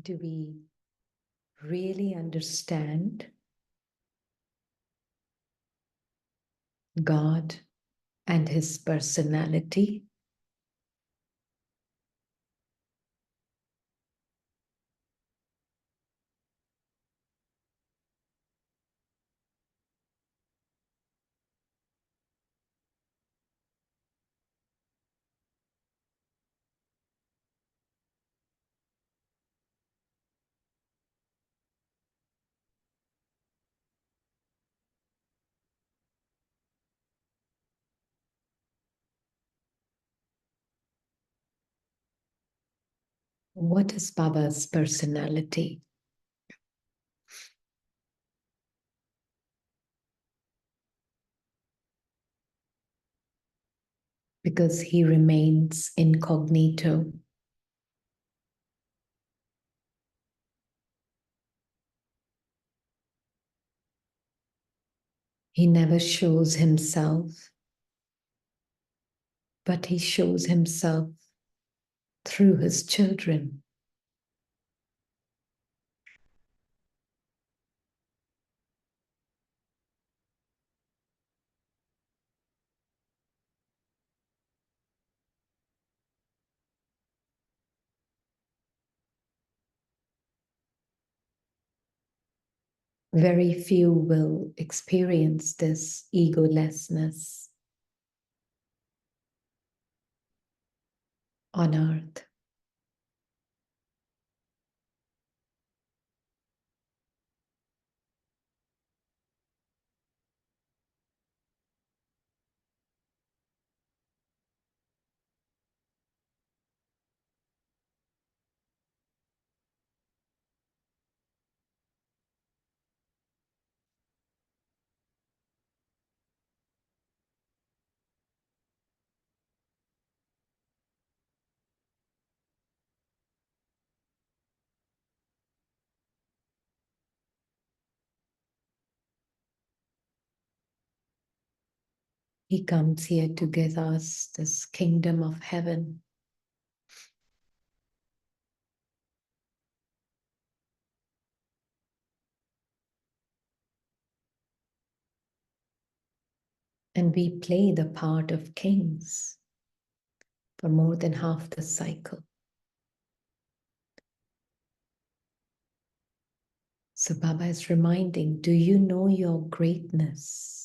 Do we really understand God and his personality? What is Baba's personality? Because he remains incognito. He never shows himself, but he shows himself through his children. Very few will experience this egolessness on earth. He comes here to give us this kingdom of heaven. And we play the part of kings for more than half the cycle. So Baba is reminding, do you know your greatness?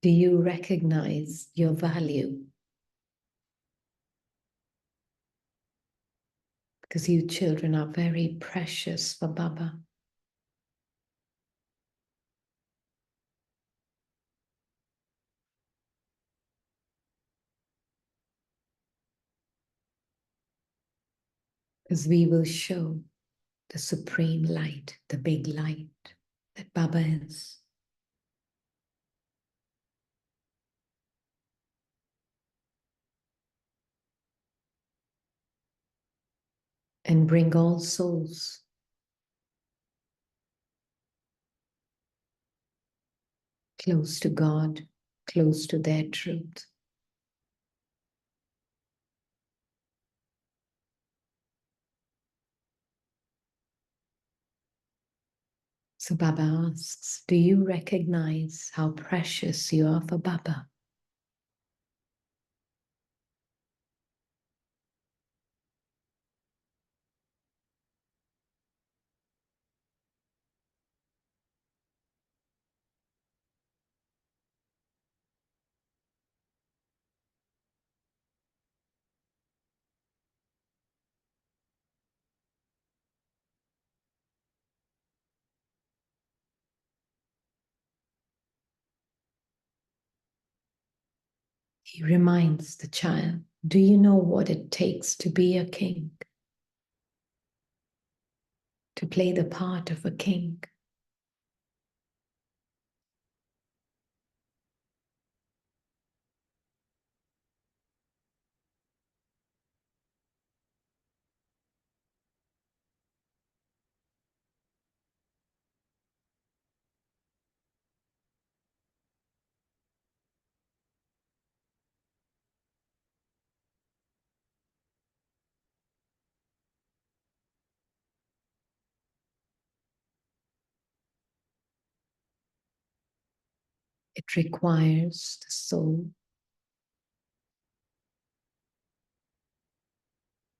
Do you recognize your value? Because you children are very precious for Baba. Because we will show the supreme light, the big light that Baba is. And bring all souls close to God, close to their truth. So Baba asks, do you recognize how precious you are for Baba? He reminds the child, do you know what it takes to be a king? To play the part of a king? It requires the soul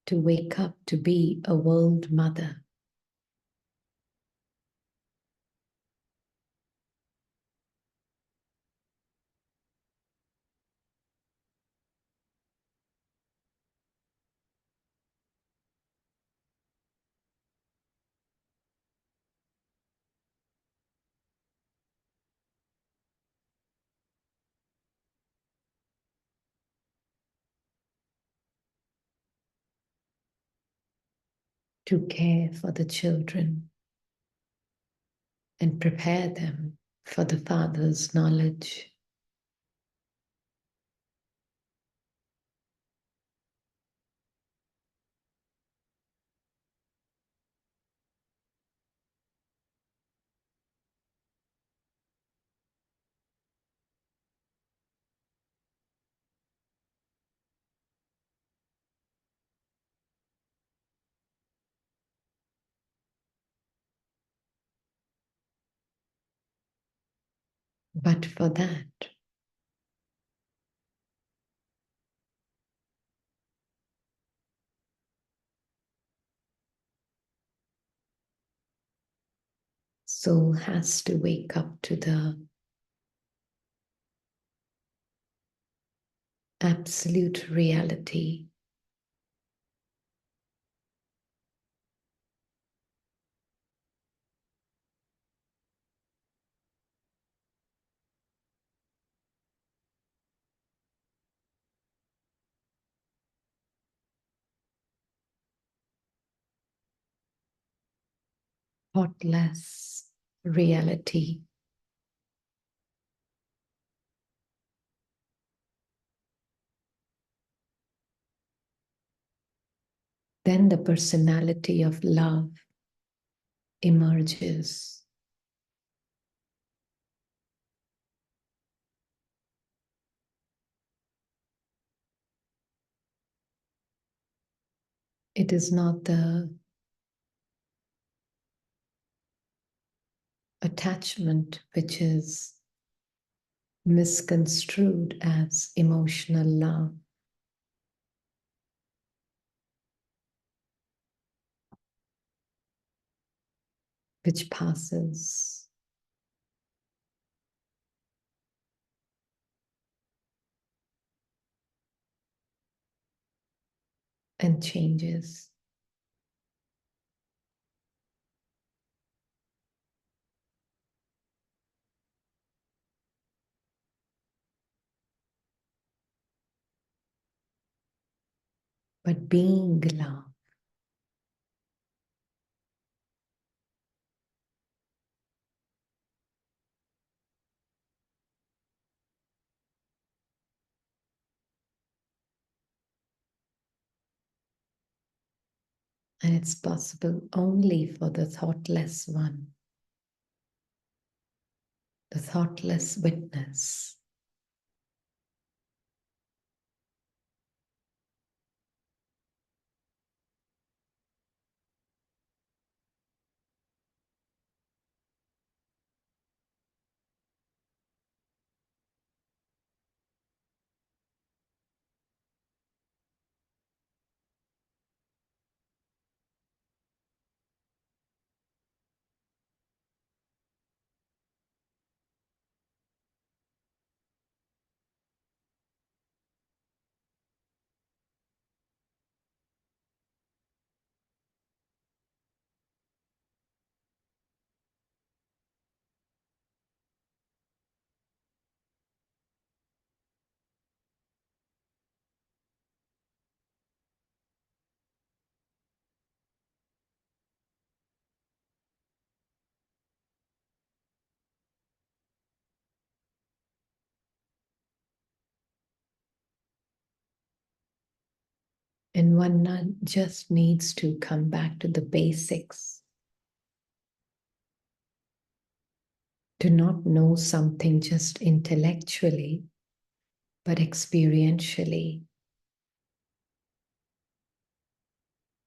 to wake up to be a world mother. To care for the children and prepare them for the Father's knowledge. But for that, soul has to wake up to the absolute reality thoughtless reality. Then the personality of love emerges. It is not the attachment which is misconstrued as emotional love. Which passes and changes. But being love, and it's possible only for the thoughtless one, the thoughtless witness. And one just needs to come back to the basics. To not know something just intellectually, but experientially.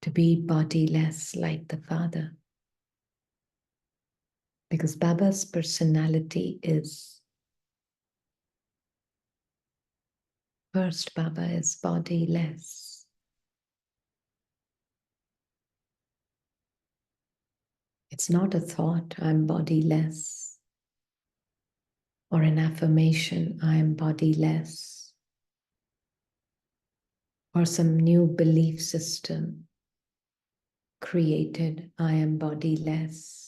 To be bodiless like the Father. Because Baba's personality is First, Baba is bodiless. It's not a thought, I'm bodiless, or an affirmation, I am bodiless, or some new belief system created, I am bodiless.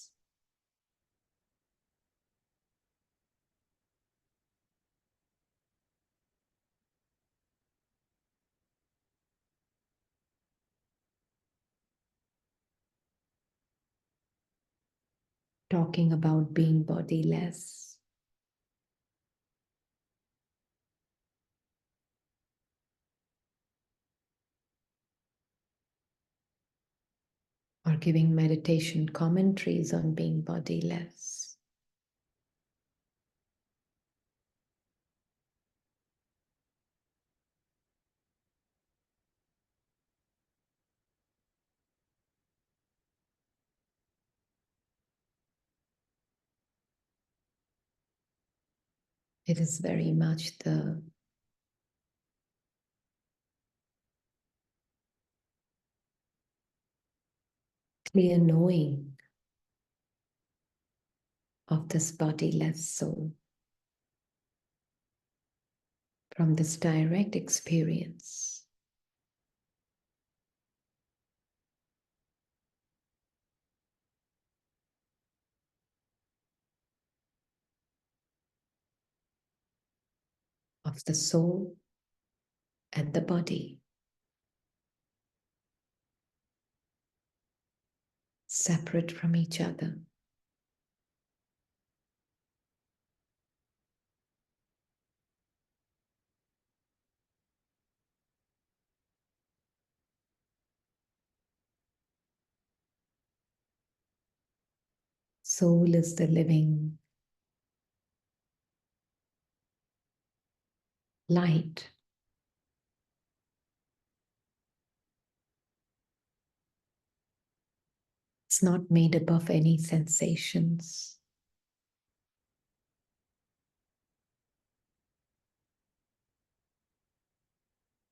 Talking about being bodiless. Or giving meditation commentaries on being bodiless. It is very much the clear knowing of this bodiless soul from this direct experience of the soul and the body, separate from each other. Soul is the living light. It's not made up of any sensations.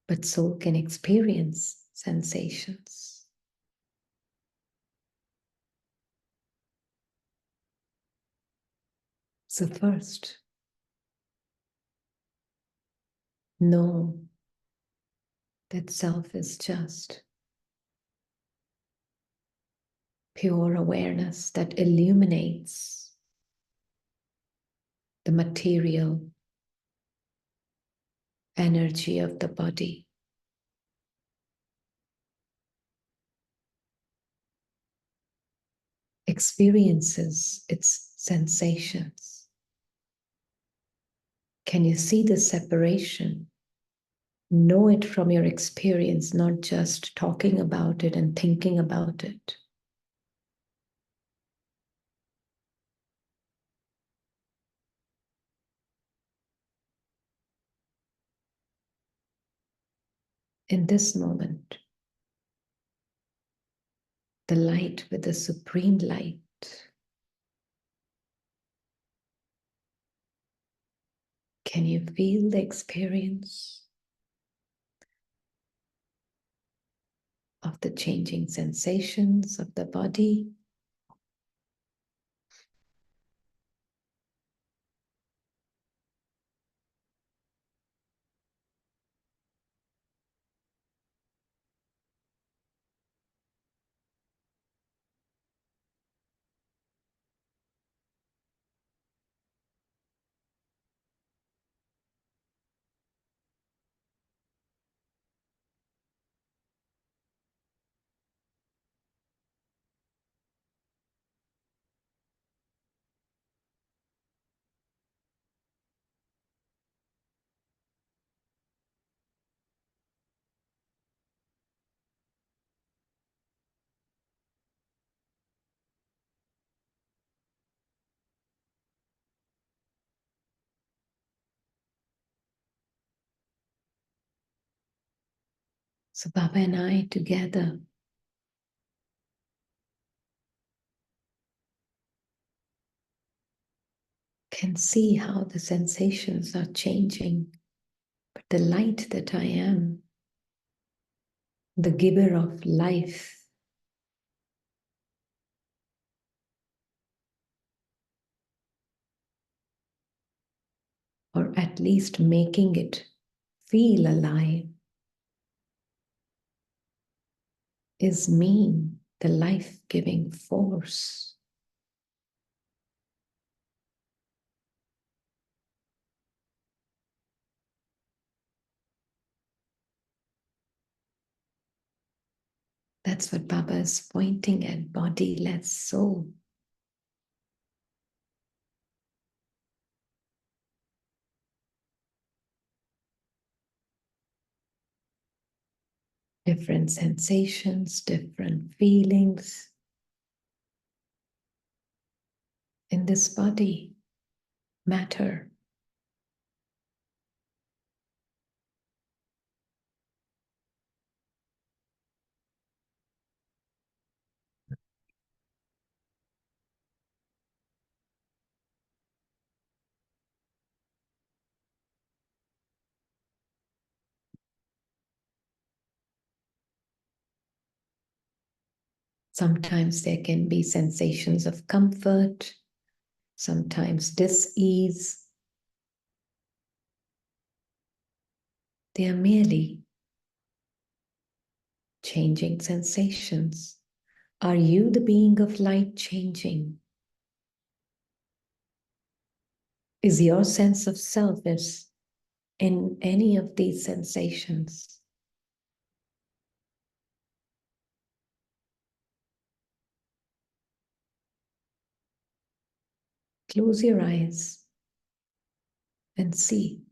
But soul can experience sensations. So first, know that self is just pure awareness that illuminates the material energy of the body. Experiences its sensations. Can you see the separation? Know it from your experience, not just talking about it and thinking about it. In this moment, the light with the supreme light can you feel the experience of the changing sensations of the body? So Baba and I together can see how the sensations are changing but the light that I am, the giver of life, or at least making it feel alive, is me, the life-giving force. That's what Baba is pointing at, body, less soul. Different sensations, different feelings in this body matter. Sometimes there can be sensations of comfort, sometimes dis-ease. They are merely changing sensations. Are you the being of light changing? Is your sense of self is in any of these sensations? Close your eyes and see.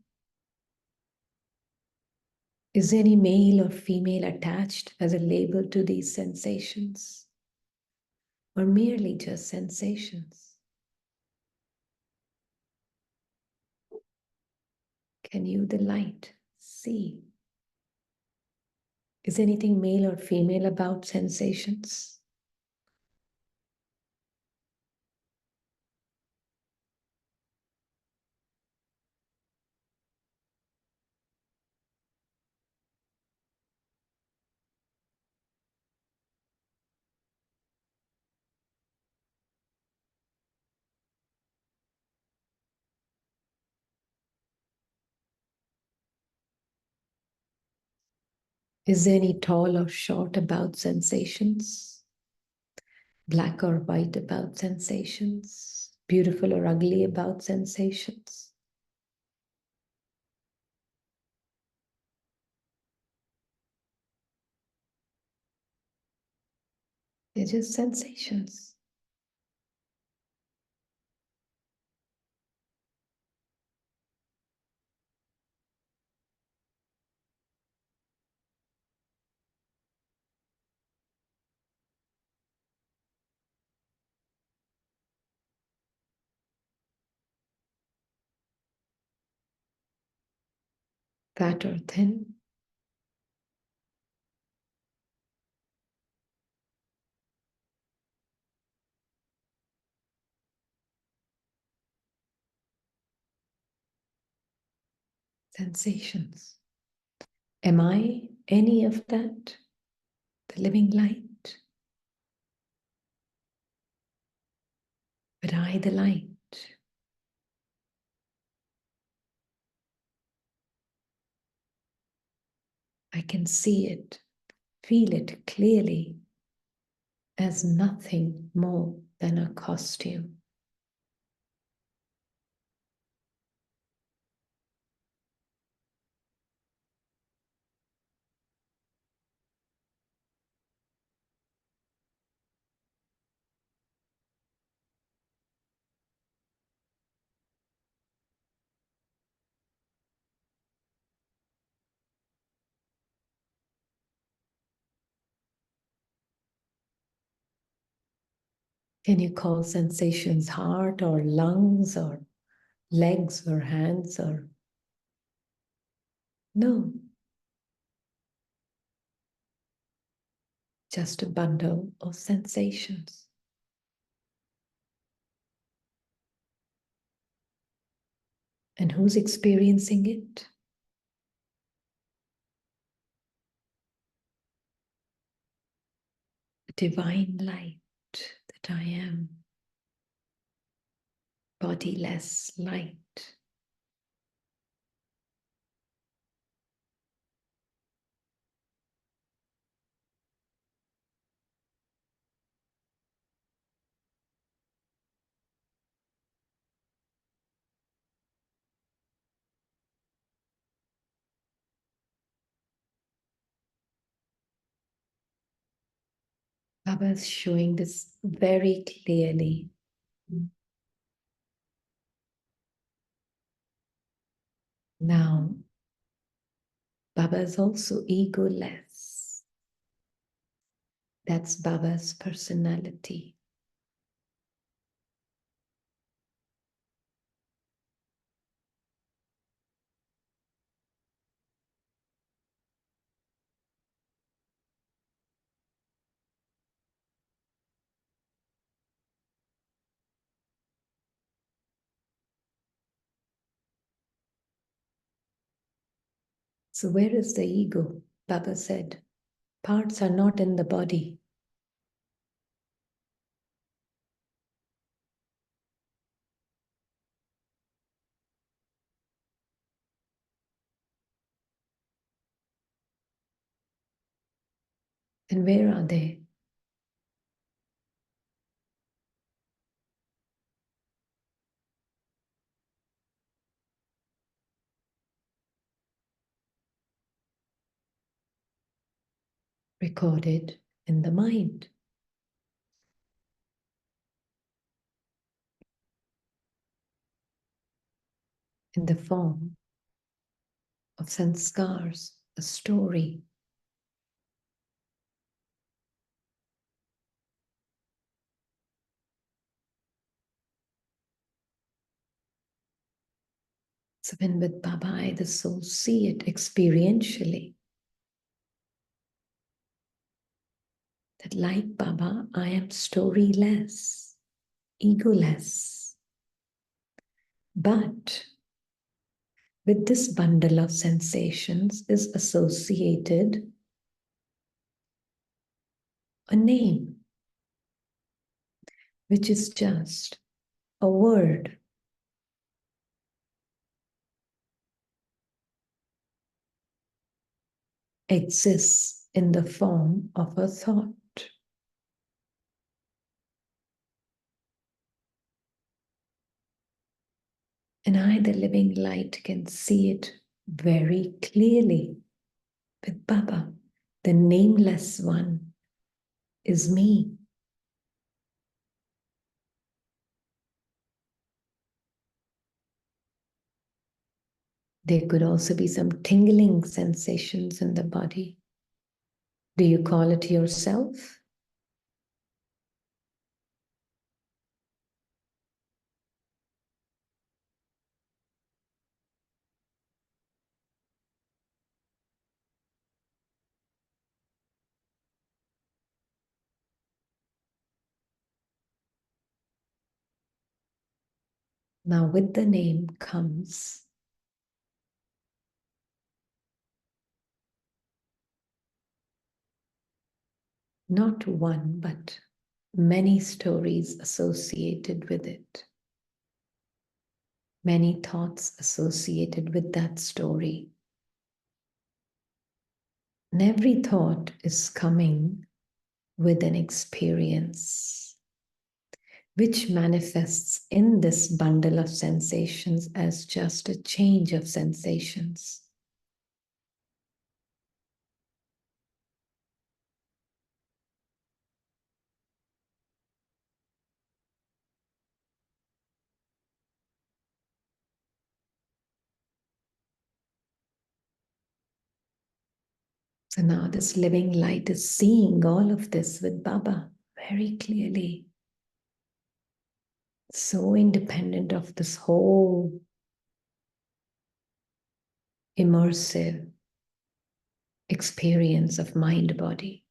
Is any male or female attached as a label to these sensations? Or merely just sensations? Can you, the light, see? Is anything male or female about sensations? Is there any tall or short about sensations? Black or white about sensations? Beautiful or ugly about sensations? They're just sensations. Fat or thin? Sensations. Am I any of that? The living light? But I, the light, I can see it, feel it clearly as nothing more than a costume. Can you call sensations heart or lungs or legs or hands or no? Just a bundle of sensations. And who's experiencing it? divine light that I am, bodiless light. Baba is showing this very clearly. Now, Baba is also egoless. That's Baba's personality. So, where is the ego? Baba said, parts are not in the body. Then where are they? Recorded in the mind. In the form of sanskars, a story. So when with Baba I, the soul, see it experientially, that like Baba, I am storyless, egoless. But with this bundle of sensations is associated a name, which is just a word. Exists in the form of a thought. And I, the living light, can see it very clearly with Baba. The nameless one is me. There could also be some tingling sensations in the body. Do you call it yourself? Now, with the name comes not one, but many stories associated with it. Many thoughts associated with that story. And every thought is coming with an experience, which manifests in this bundle of sensations as just a change of sensations. So now this living light is seeing all of this with Baba very clearly. So independent of this whole immersive experience of mind body.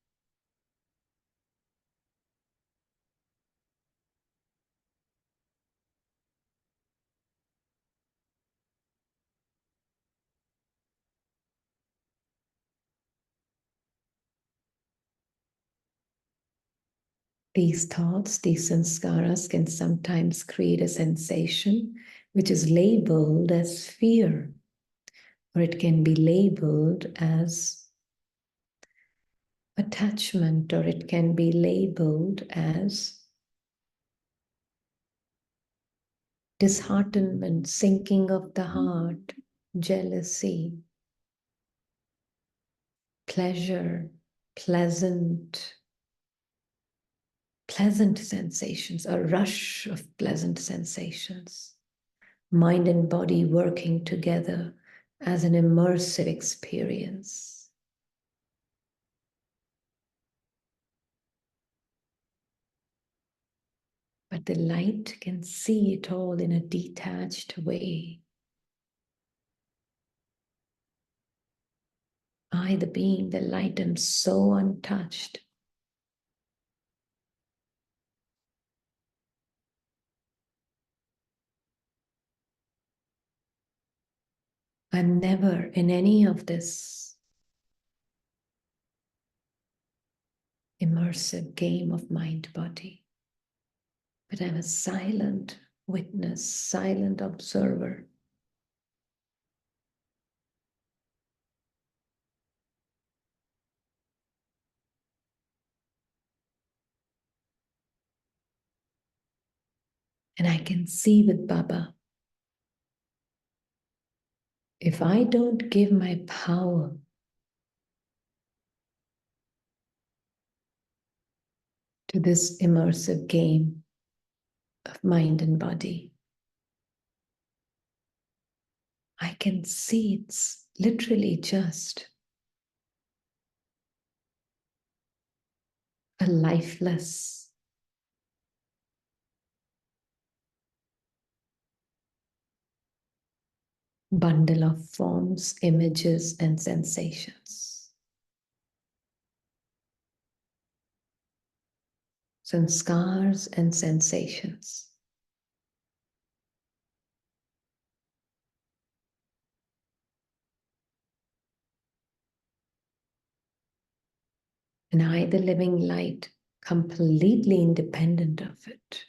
These thoughts, these sanskaras can sometimes create a sensation which is labeled as fear, or it can be labeled as attachment, or it can be labeled as disheartenment, sinking of the heart, jealousy, pleasure, pleasant sensations, a rush of pleasant sensations, mind and body working together as an immersive experience. But the light can see it all in a detached way. I, the being, the light, am so untouched. I'm never in any of this immersive game of mind-body, but I'm a silent witness, silent observer. And I can see with Baba, if I don't give my power to this immersive game of mind and body, I can see it's literally just a lifeless bundle of forms, images, and sensations. Sanskars and sensations. And I, the living light, completely independent of it.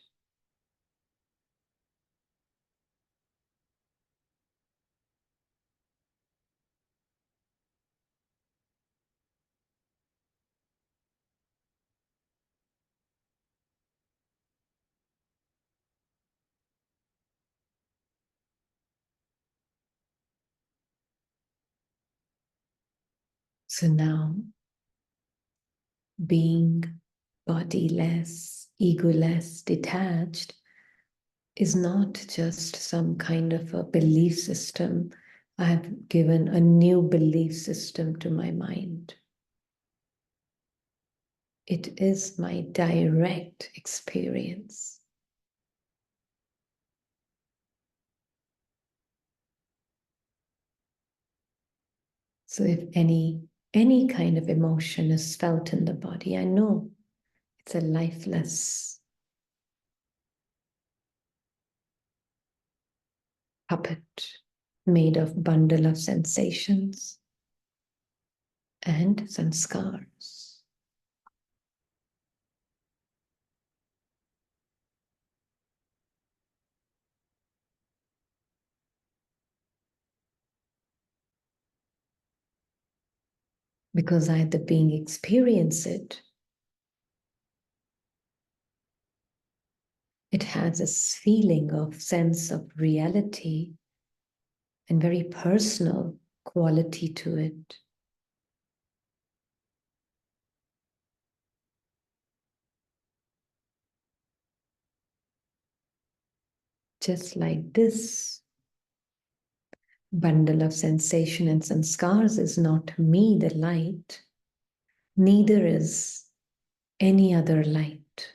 So now, being bodiless, egoless, detached is not just some kind of a belief system. I have given a new belief system to my mind. It is my direct experience. So if any kind of emotion is felt in the body, I know it's a lifeless puppet made of bundle of sensations and sanskars. Because I, the being, experience it, it has this feeling of sense of reality and very personal quality to it. Just like this bundle of sensation and sanskars is not me, the light, neither is any other light.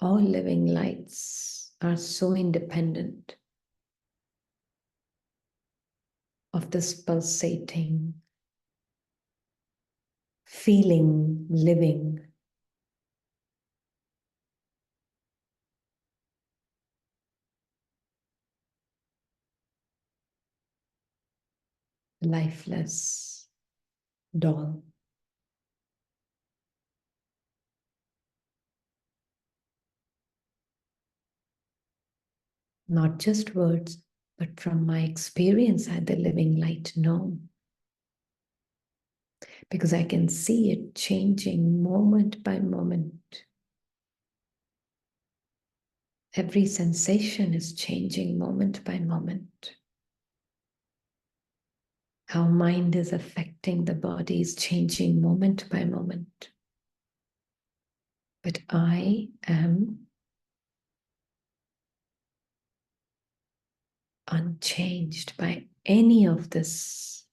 All living lights are so independent of this pulsating, feeling, living, lifeless doll. not just words, but from my experience at the living light, no. Because I can see it changing moment by moment. Every sensation is changing moment by moment. How mind is affecting the body is changing moment by moment. But I am unchanged by any of this.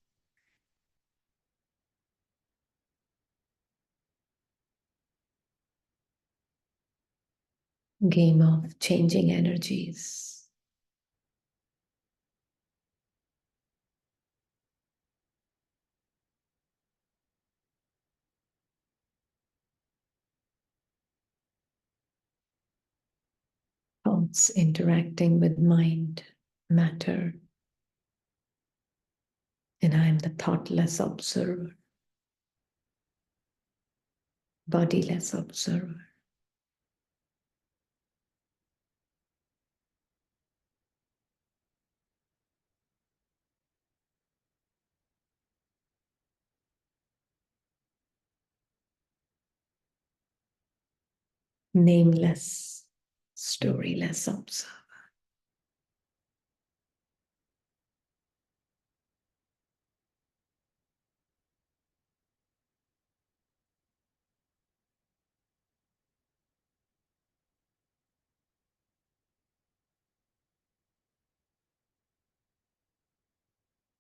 Game of changing energies. Thoughts interacting with mind, matter. And I am the thoughtless observer, bodiless observer. Nameless, storyless observer.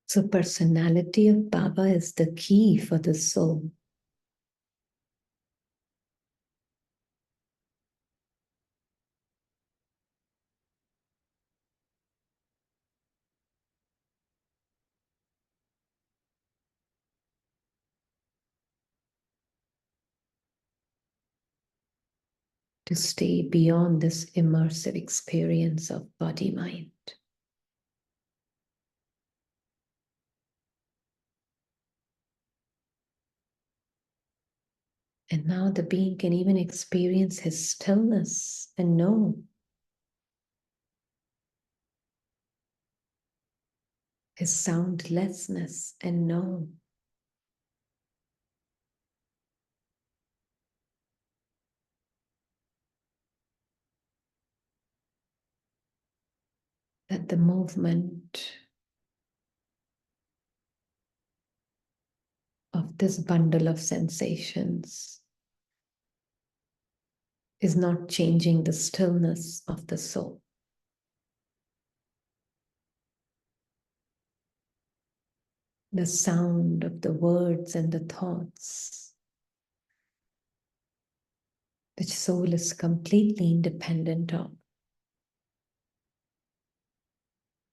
So personality of Baba is the key for the soul. To stay beyond this immersive experience of body-mind. And now the being can even experience his stillness and know his soundlessness and know that the movement of this bundle of sensations is not changing the stillness of the soul. The sound of the words and the thoughts, which soul is completely independent of,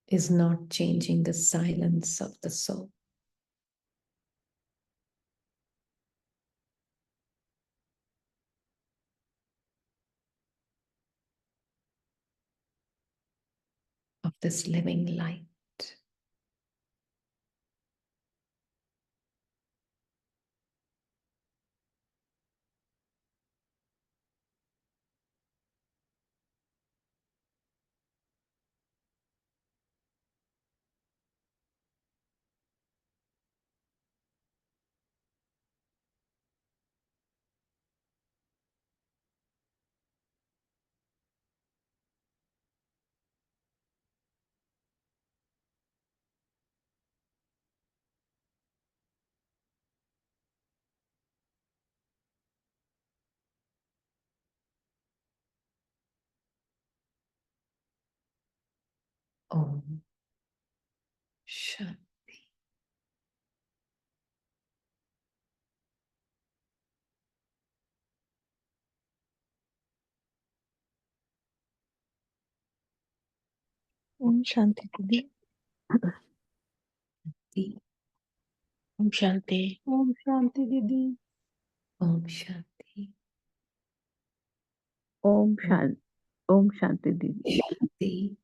is not changing the silence of the soul. Of this living light. Om Shanti. Om Shanti Didi. Om Shanti. Om Shanti Didi. Om Shanti. Om Shanti. Om Shanti Didi. Shanti.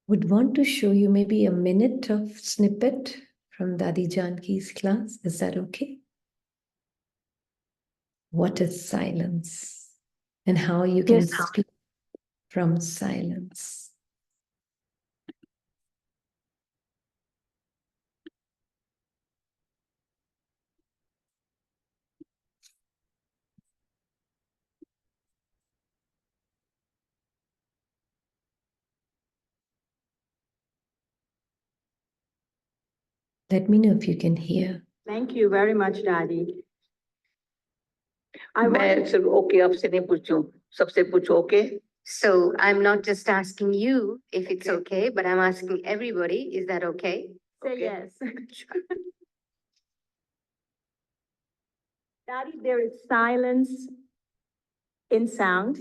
Would want to show you maybe a minute of snippet from Dadi Janki's class. Is that okay? What is silence? And how you can Yes. speak from silence. Let me know if you can hear. Thank you very much, Daddy. मैं सिर्फ okay आपसे नहीं पूछूं, सबसे पूछो okay. So I'm not just asking you if it's okay, but I'm asking everybody, is that okay? Say Okay. yes. Daddy, there is silence in sound.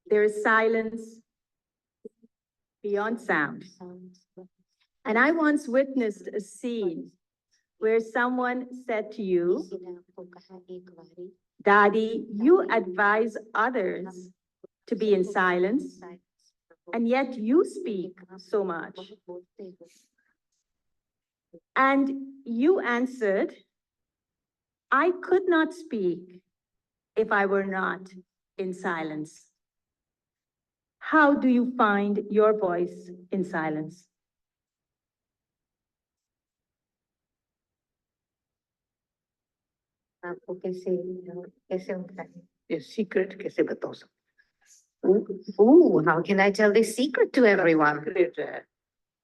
There is silence beyond sound. And I once witnessed a scene where someone said to you, Daddy, you advise others to be in silence, and yet you speak so much. And you answered, I could not speak if I were not in silence. How do you find your voice in silence? आपको कैसे होता है? ये secret कैसे बताओ सब? Ooh, how can I tell this secret to everyone? Secret है.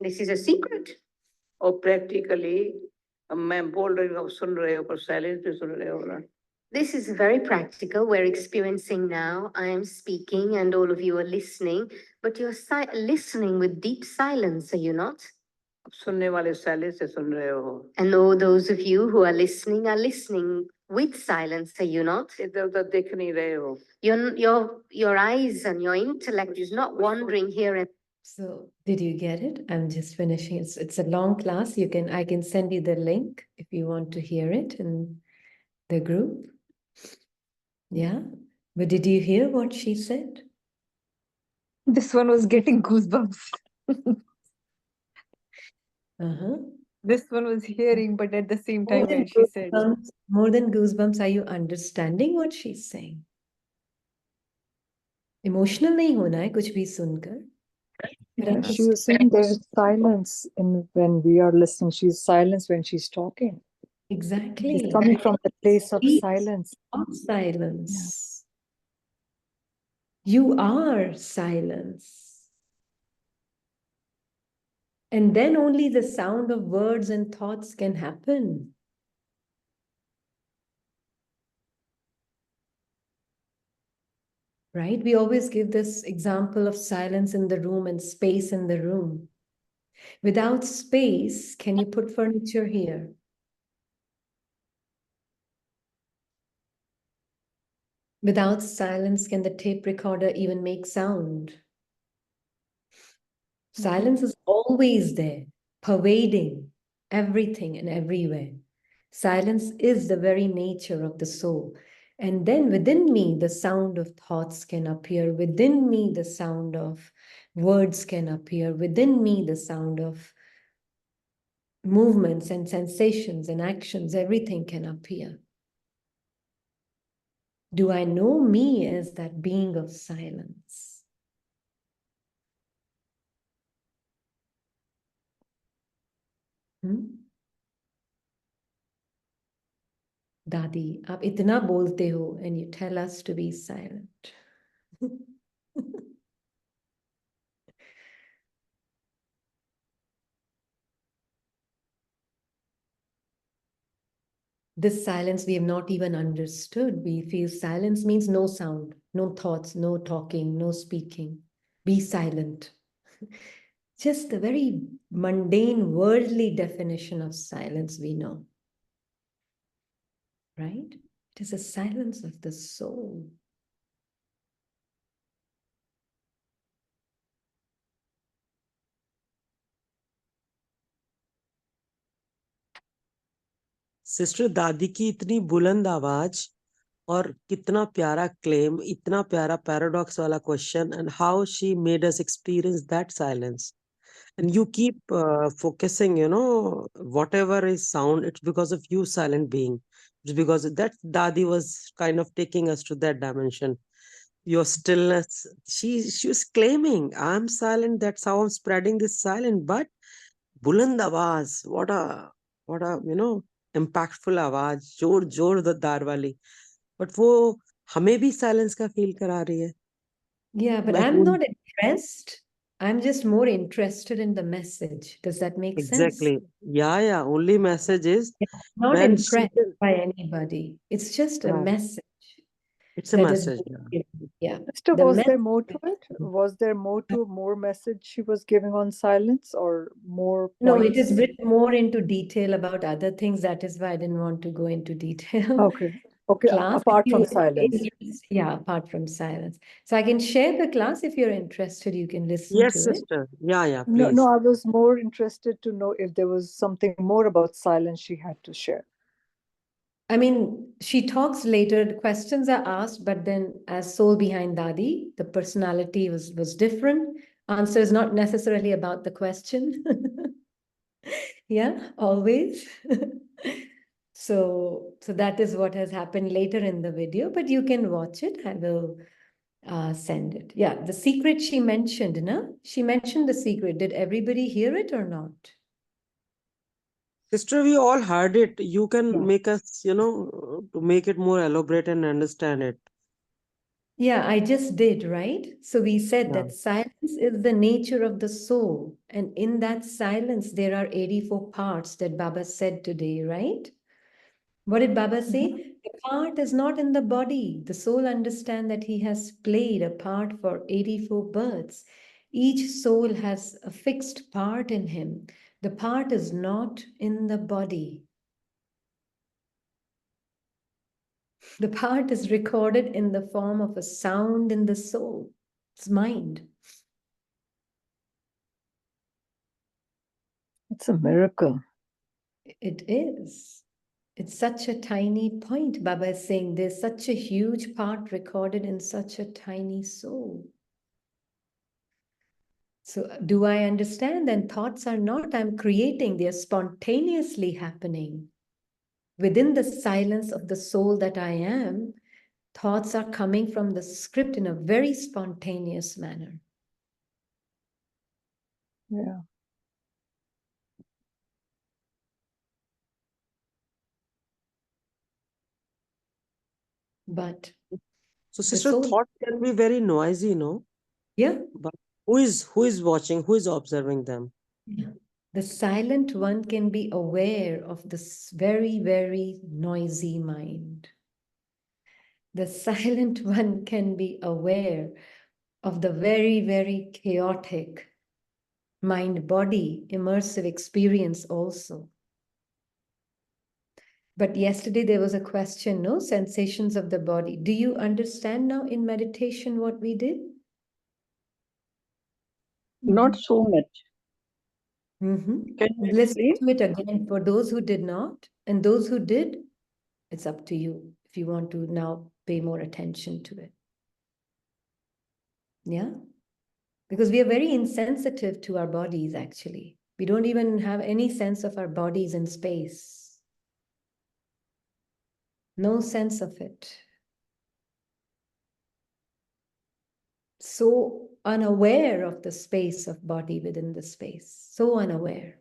This is a secret. और प्रैक्टिकली मैं बोल रही हूँ, आप सुन रहे हो, पर साइलेंस भी सुन रहे हो ना. This is very practical. We're experiencing now. I am speaking and all of you are listening, but you're listening with deep silence, are you not? अब सुनने वाले साइलेंस से सुन रहे हो. And all those of you who are listening with silence, are you not? इधर उधर देख नहीं रहे हो. Your eyes and your intellect is not wandering here and So did you get it? I'm just finishing. It's a long class. I can send you the link if you want to hear it in the group. Yeah. But did you hear what she said? This one was getting goosebumps. Uh-huh. This one was hearing, but at the same More time, than when she said, more than goosebumps, are you understanding what she's saying? Emotional नहीं होना है कुछ भी सुनकर. Yeah, she was saying there's silence when we are listening. She's silence when she's talking. Exactly. It's coming from the place of Peace. silence. Of silence. You are silence. And then only the sound of words and thoughts can happen. Right? We always give this example of silence in the room and space in the room. Without space, can you put furniture here? Without silence, can the tape recorder even make sound? Silence is always there, pervading everything and everywhere. Silence is the very nature of the soul. And then within me, the sound of thoughts can appear. Within me, the sound of words can appear. Within me, the sound of movements and sensations and actions, everything can appear. Do I know me as that being of silence? Dadi, आप इतना बोलते हो and you tell us to be silent. This silence we have not even understood. We feel silence means no sound, no thoughts, no talking, no speaking. Be silent. Just the very mundane, worldly definition of silence we know. Right? It is a silence of the soul. Sister दादी की इतनी बुलंद आवाज और कितना प्यारा claim, इतना प्यारा पैराडॉक्स वाला question, and how she made us experience that silence. And you keep focusing, whatever is sound, it's because of you, silent being. It's because that Dadi was kind of taking us to that dimension. Your stillness. She was claiming, I'm silent. That's how I'm spreading this silent. But बुलंद आवाज, what a impactful आवाज, जोरदार वाली. But वो हमें भी silence का feel करा रही है. Yeah, but I'm not impressed I'm just more interested in the message. Does that make sense? Exactly. Yeah. Only message is Not when she impressed can, by anybody. It's just a right. message It's a that is message. being Yeah. given. Yeah. Sister, The was there message. more to it? Was there more message she was giving on silence, or more No, it is points? written more into detail about other things. That is why I didn't want to go into detail. Okay. Okay. Class, Apart from silence. yeah, apart from silence. So I can share the class if you're interested. You can listen Yes, to it. sister. Yeah, No, please. I was more interested to know if there was something more about silence she had to share. I mean, she talks later, the questions are asked, but then as soul behind Dadi, the personality was different. Answer is not necessarily about the question. Yeah, always. So that is what has happened later in the video, but you can watch it. I will send it. Yeah, the secret she mentioned, no? She mentioned the secret. Did everybody hear it or not? Sister, we all heard it. You can Yeah. make us, to make it more elaborate and understand it. Yeah, I just did, right? So we said Yeah. that silence is the nature of the soul. And in that silence, there are 84 parts that Baba said today, right? What did Baba say? The part is not in the body. The soul understand that he has played a part for 84 births. Each soul has a fixed part in him. The part is not in the body. The part is recorded in the form of a sound in the soul, its mind. It's a miracle. It is. It's such a tiny point. Baba is saying there's such a huge part recorded in such a tiny soul. So do I understand? And thoughts are not, I'm creating, they're spontaneously happening. Within the silence of the soul that I am, thoughts are coming from the script in a very spontaneous manner. Yeah. But So, the sister, soul, thought can be very noisy, no? yeah, But who is watching? Who is observing them? yeah. The silent one can be aware of this very, very noisy mind. The silent one can be aware of the very, very chaotic mind-body immersive experience also. But yesterday there was a question, no? Sensations of the body. Do you understand now in meditation what we did? Not so much. Mm-hmm. Can you Listen explain? to it again for those who did not, and those who did, it's up to you if you want to now pay more attention to it. Yeah? Because we are very insensitive to our bodies, actually. We don't even have any sense of our bodies in space. No sense of it. So unaware of the space of body within the space. So unaware.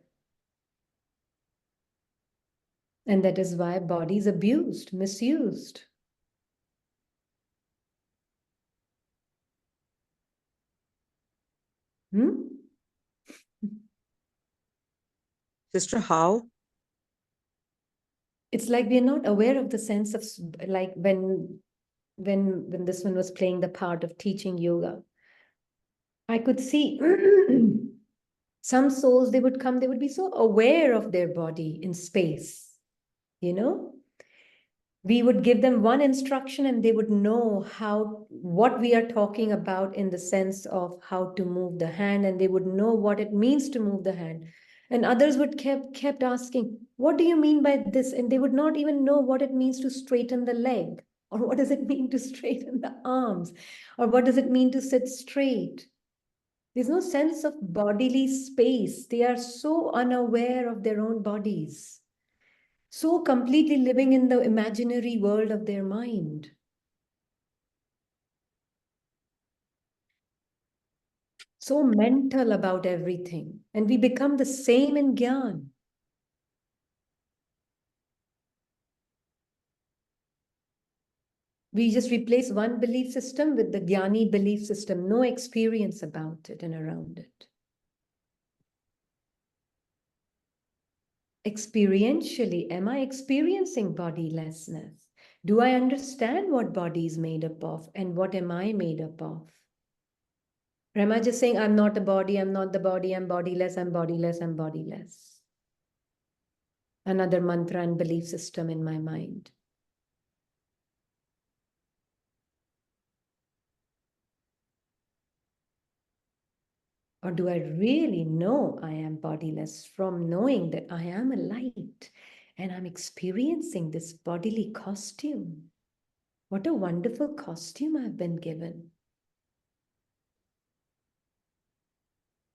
And that is why body is abused, misused. Sister, how? It's like we're not aware of the sense of, like when this one was playing the part of teaching yoga, I could see some souls, they would come, they would be so aware of their body in space, you know? We would give them one instruction and they would know what we are talking about in the sense of how to move the hand, and they would know what it means to move the hand. And others would kept asking, what do you mean by this? And they would not even know what it means to straighten the leg, or what does it mean to straighten the arms, or what does it mean to sit straight. There's no sense of bodily space. They are so unaware of their own bodies, so completely living in the imaginary world of their mind. So mental about everything. And we become the same in Gyan. We just replace one belief system with the Jnani belief system, no experience about it and around it. Experientially, am I experiencing bodilessness? Do I understand what body is made up of and what am I made up of? Or am I just saying, I'm not a body, I'm not the body, I'm bodiless, I'm bodiless, I'm bodiless? Another mantra and belief system in my mind. Or do I really know I am bodiless from knowing that I am a light and I'm experiencing this bodily costume? What a wonderful costume I've been given.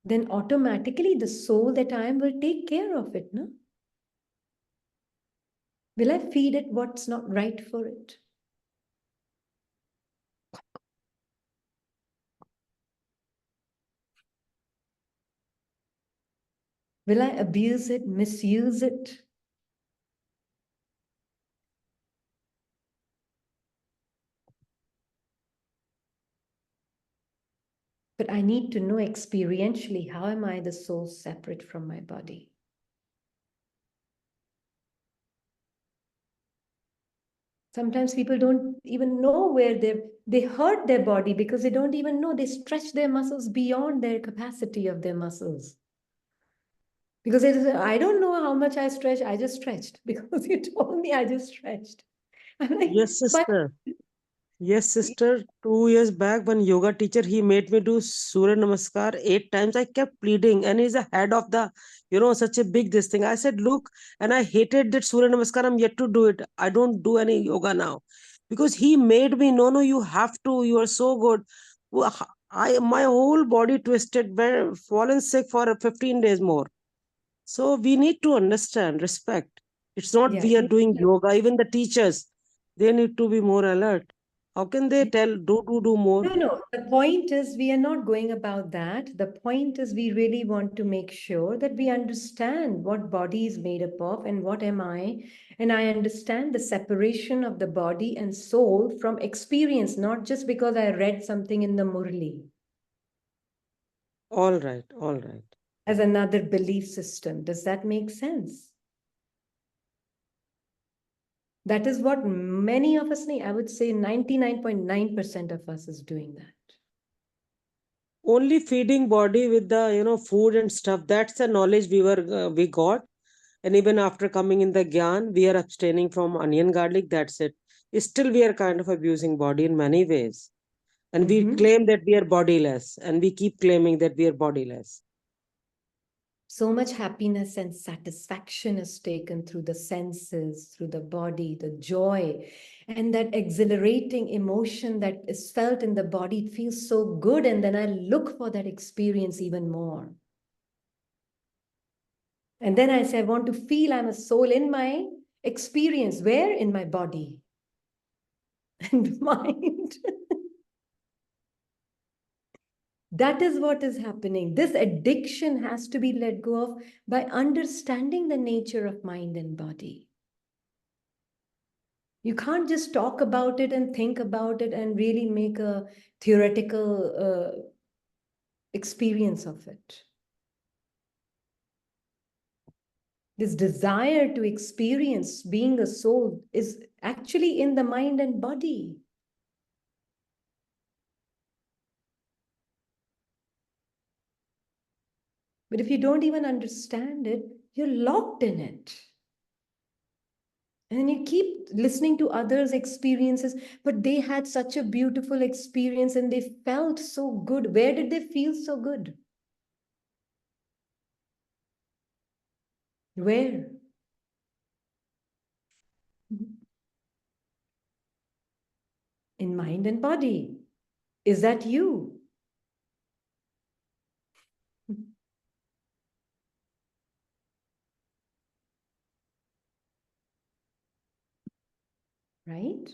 Then automatically the soul that I am will take care of it, no? Will I feed it what's not right for it? Will I abuse it, misuse it? But I need to know experientially, how am I the soul separate from my body? Sometimes people don't even know where they hurt their body because they don't even know. They stretch their muscles beyond their capacity of their muscles. Because they say, I don't know how much I stretch. I just stretched because you told me I just stretched. I'm like, Yes, but sister. Yes, sister. 2 years back, one yoga teacher, he made me do Surya Namaskar 8 times. I kept pleading, and he's the head of the, such a big this thing. I said, look, and I hated that Surya Namaskar. I'm yet to do it. I don't do any yoga now, because he made me. No, no, you have to. You are so good. My whole body twisted, fallen sick for 15 days more. So we need to understand, respect. It's not yeah, we are doing yoga. Even the teachers, they need to be more alert. How can they tell, do more? no. The point is, we are not going about that. The point is, we really want to make sure that we understand what body is made up of and what am I. And I understand the separation of the body and soul from experience, not just because I read something in the Murli All right, all right. as another belief system. Does that make sense? That is what many of us need. I would say 99.9% of us is doing that. Only feeding body with the food and stuff. That's the knowledge we got. And even after coming in the gyan, we are abstaining from onion garlic. That's it. Still, we are kind of abusing body in many ways. And we claim that we are bodiless, and we keep claiming that we are bodiless. So much happiness and satisfaction is taken through the senses, through the body, the joy, and that exhilarating emotion that is felt in the body. It feels so good. And then I look for that experience even more. And then I say, I want to feel I'm a soul in my experience. Where? In my body and mind. That is what is happening. This addiction has to be let go of by understanding the nature of mind and body. You can't just talk about it and think about it and really make a theoretical experience of it. This desire to experience being a soul is actually in the mind and body. But if you don't even understand it, you're locked in it. And you keep listening to others' experiences, but they had such a beautiful experience and they felt so good. Where did they feel so good? Where? In mind and body. Is that you? Right?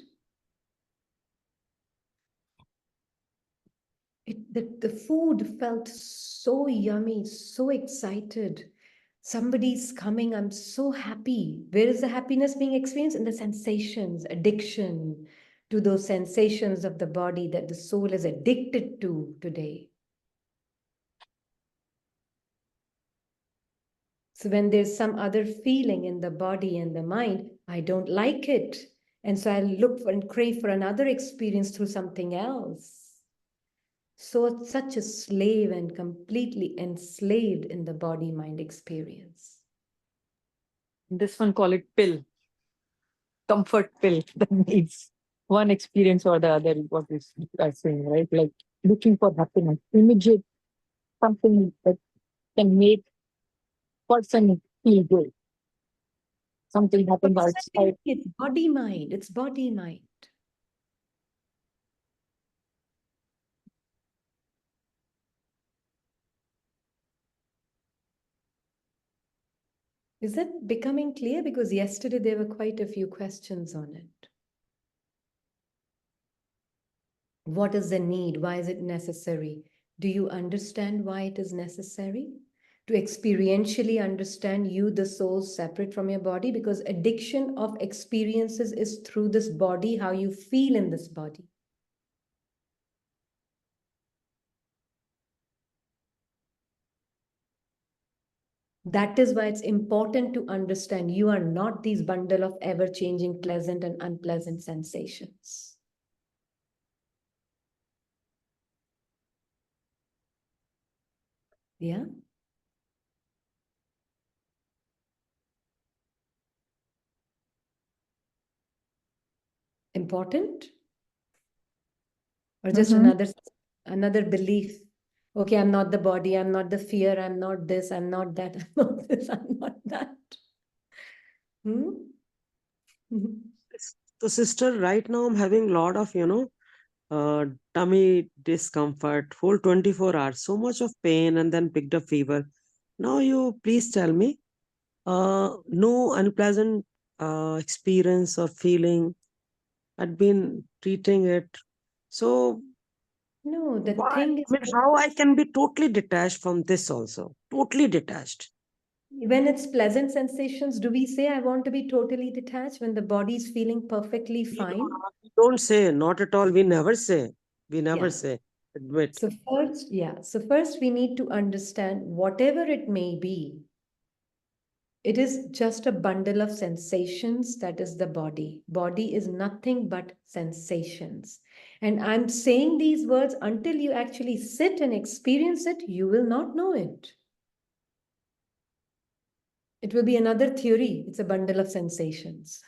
The food felt so yummy, so excited. Somebody's coming, I'm so happy. Where is the happiness being experienced? In the sensations, addiction, to those sensations of the body that the soul is addicted to today. So when there's some other feeling in the body and the mind, I don't like it. And so I look for and crave for another experience through something else. So it's such a slave and completely enslaved in the body-mind experience. This one call it pill, comfort pill that needs one experience or the other, what is I saying, right? Like looking for happiness, immediate something that can make person feel good. Something happens outside. It's body-mind, it's body-mind. Is that becoming clear? Because yesterday there were quite a few questions on it. What is the need? Why is it necessary? Do you understand why it is necessary? To experientially understand you, the soul, separate from your body, because addiction of experiences is through this body, how you feel in this body. That is why it's important to understand you are not these bundle of ever-changing pleasant and unpleasant sensations. Yeah? Important? Or just another belief? Okay, I'm not the body, I'm not the fear, I'm not this, I'm not that, I'm not this, I'm not that. So sister, right now I'm having a lot of, tummy discomfort, whole 24 hours, so much of pain and then picked up fever. Now you please tell me, no unpleasant experience or feeling, I'd been treating it. So No, the why, thing is, how I can be totally detached from this also, totally detached. when it's pleasant sensations, do we say, I want to be totally detached when the body is feeling perfectly fine? We don't say, not at all. We never say. We never Yeah. say. Admit. So first we need to understand whatever it may be, it is just a bundle of sensations that is the body. Body is nothing but sensations. And I'm saying these words until you actually sit and experience it, you will not know it. It will be another theory. It's a bundle of sensations.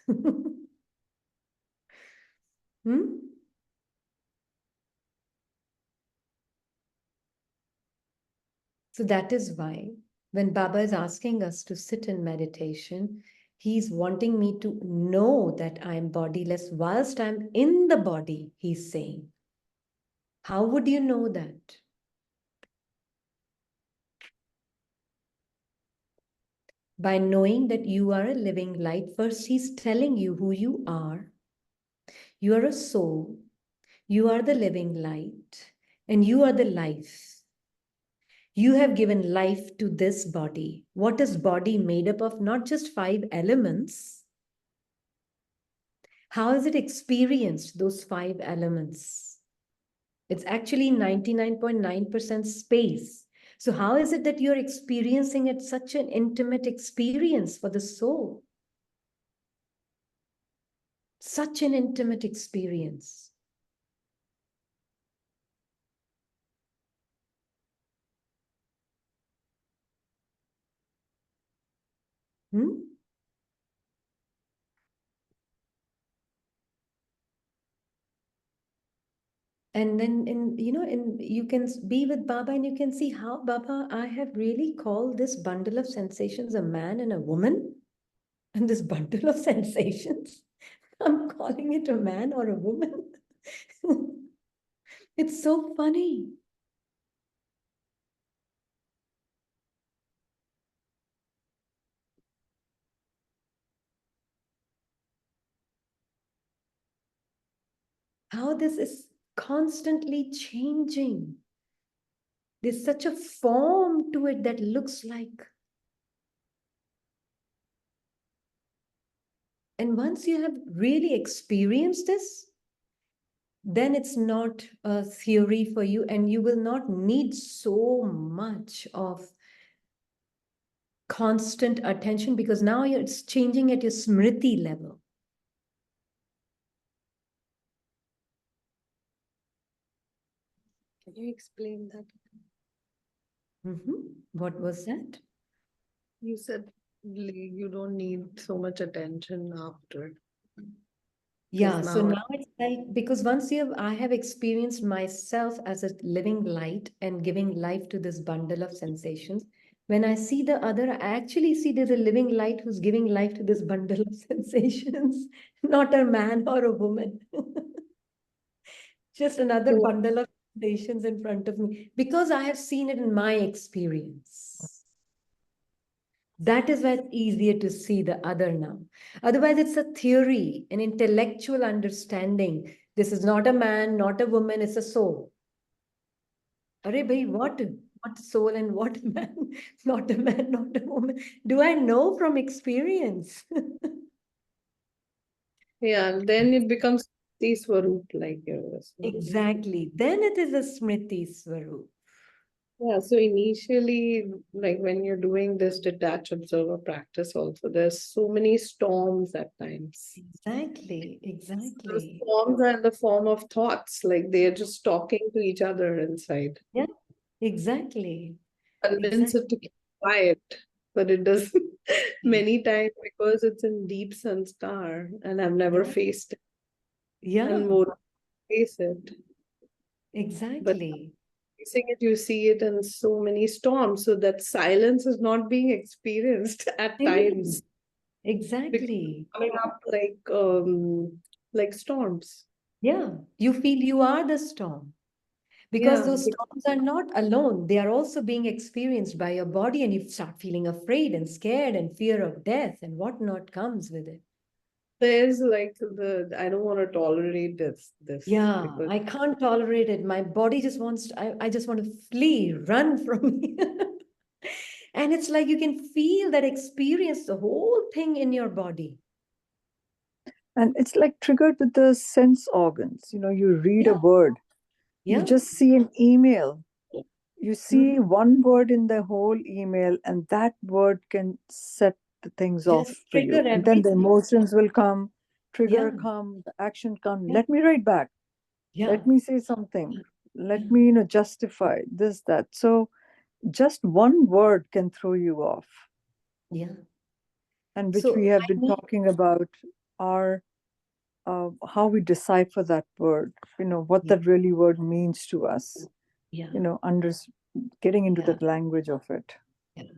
So that is why when Baba is asking us to sit in meditation, he's wanting me to know that I am bodiless whilst I'm in the body, he's saying. How would you know that? By knowing that you are a living light. First, he's telling you who you are. You are a soul. You are the living light. And you are the life. You have given life to this body. What is body made up of? Not just 5 elements. How has it experienced those 5 elements? It's actually 99.9% space. So how is it that you're experiencing it such an intimate experience for the soul? Such an intimate experience. And then you can be with Baba and you can see how, Baba, I have really called this bundle of sensations a man and a woman. And this bundle of sensations, I'm calling it a man or a woman. It's so funny. How this is constantly changing. There's such a form to it that looks like. And once you have really experienced this, then it's not a theory for you, and you will not need so much of constant attention, because now it's changing at your smriti level. Can you explain that? What was that? You said you don't need so much attention after. Yeah, so now now it's like, because once I have experienced myself as a living light and giving life to this bundle of sensations. When I see the other, I actually see there's a living light who's giving life to this bundle of sensations, not a man or a woman. Just another So- bundle of sensations in front of me, because I have seen it in my experience. That is why it's easier to see the other now. Otherwise, it's a theory, an intellectual understanding. This is not a man, not a woman, it's a soul. Arey bhai, what? What soul and what man? Not a man, not a woman. Do I know from experience? yeah, and then it becomes the Swaroop, like you were saying. Exactly. Then it is a Smriti Swaroop. Yeah, so initially, like when you're doing this detach observer practice, also there's so many storms at times. Exactly, The exactly. storms are in the form of thoughts, like they're just talking to each other inside. Yeah, exactly. Convince it to keep quiet, but it doesn't many times because it's in deep sanskar and I've never Yeah. faced it Yeah, and more face it. But exactly. facing it, you see it in so many storms, so that silence is not being experienced at times. Exactly. Coming up like storms. Yeah, you feel you are the storm, because Yeah, those storms are not alone. They are also being experienced by your body, and you start feeling afraid and scared, and fear of death and whatnot comes with it. there's like I don't want to tolerate this Yeah, because I can't tolerate it. My body just wants to, I just want to flee, run from here. And it's like you can feel that experience, the whole thing in your body. And it's like triggered with the sense organs. You read a Yeah, word, you yeah. just see an email, you see Mhm. one word in the whole email, and that word can set the things off Just for you. trigger And then the everything. emotions will come, trigger Yeah, come, the action come. yeah, Let me write back. yeah, Let me say something. yeah, Let me, justify this, that. So just one word can throw you off. yeah. And which we So have I been need, talking about our how we decipher that word, what yeah, that really word means to us, yeah, under getting into yeah, the language of it. yeah.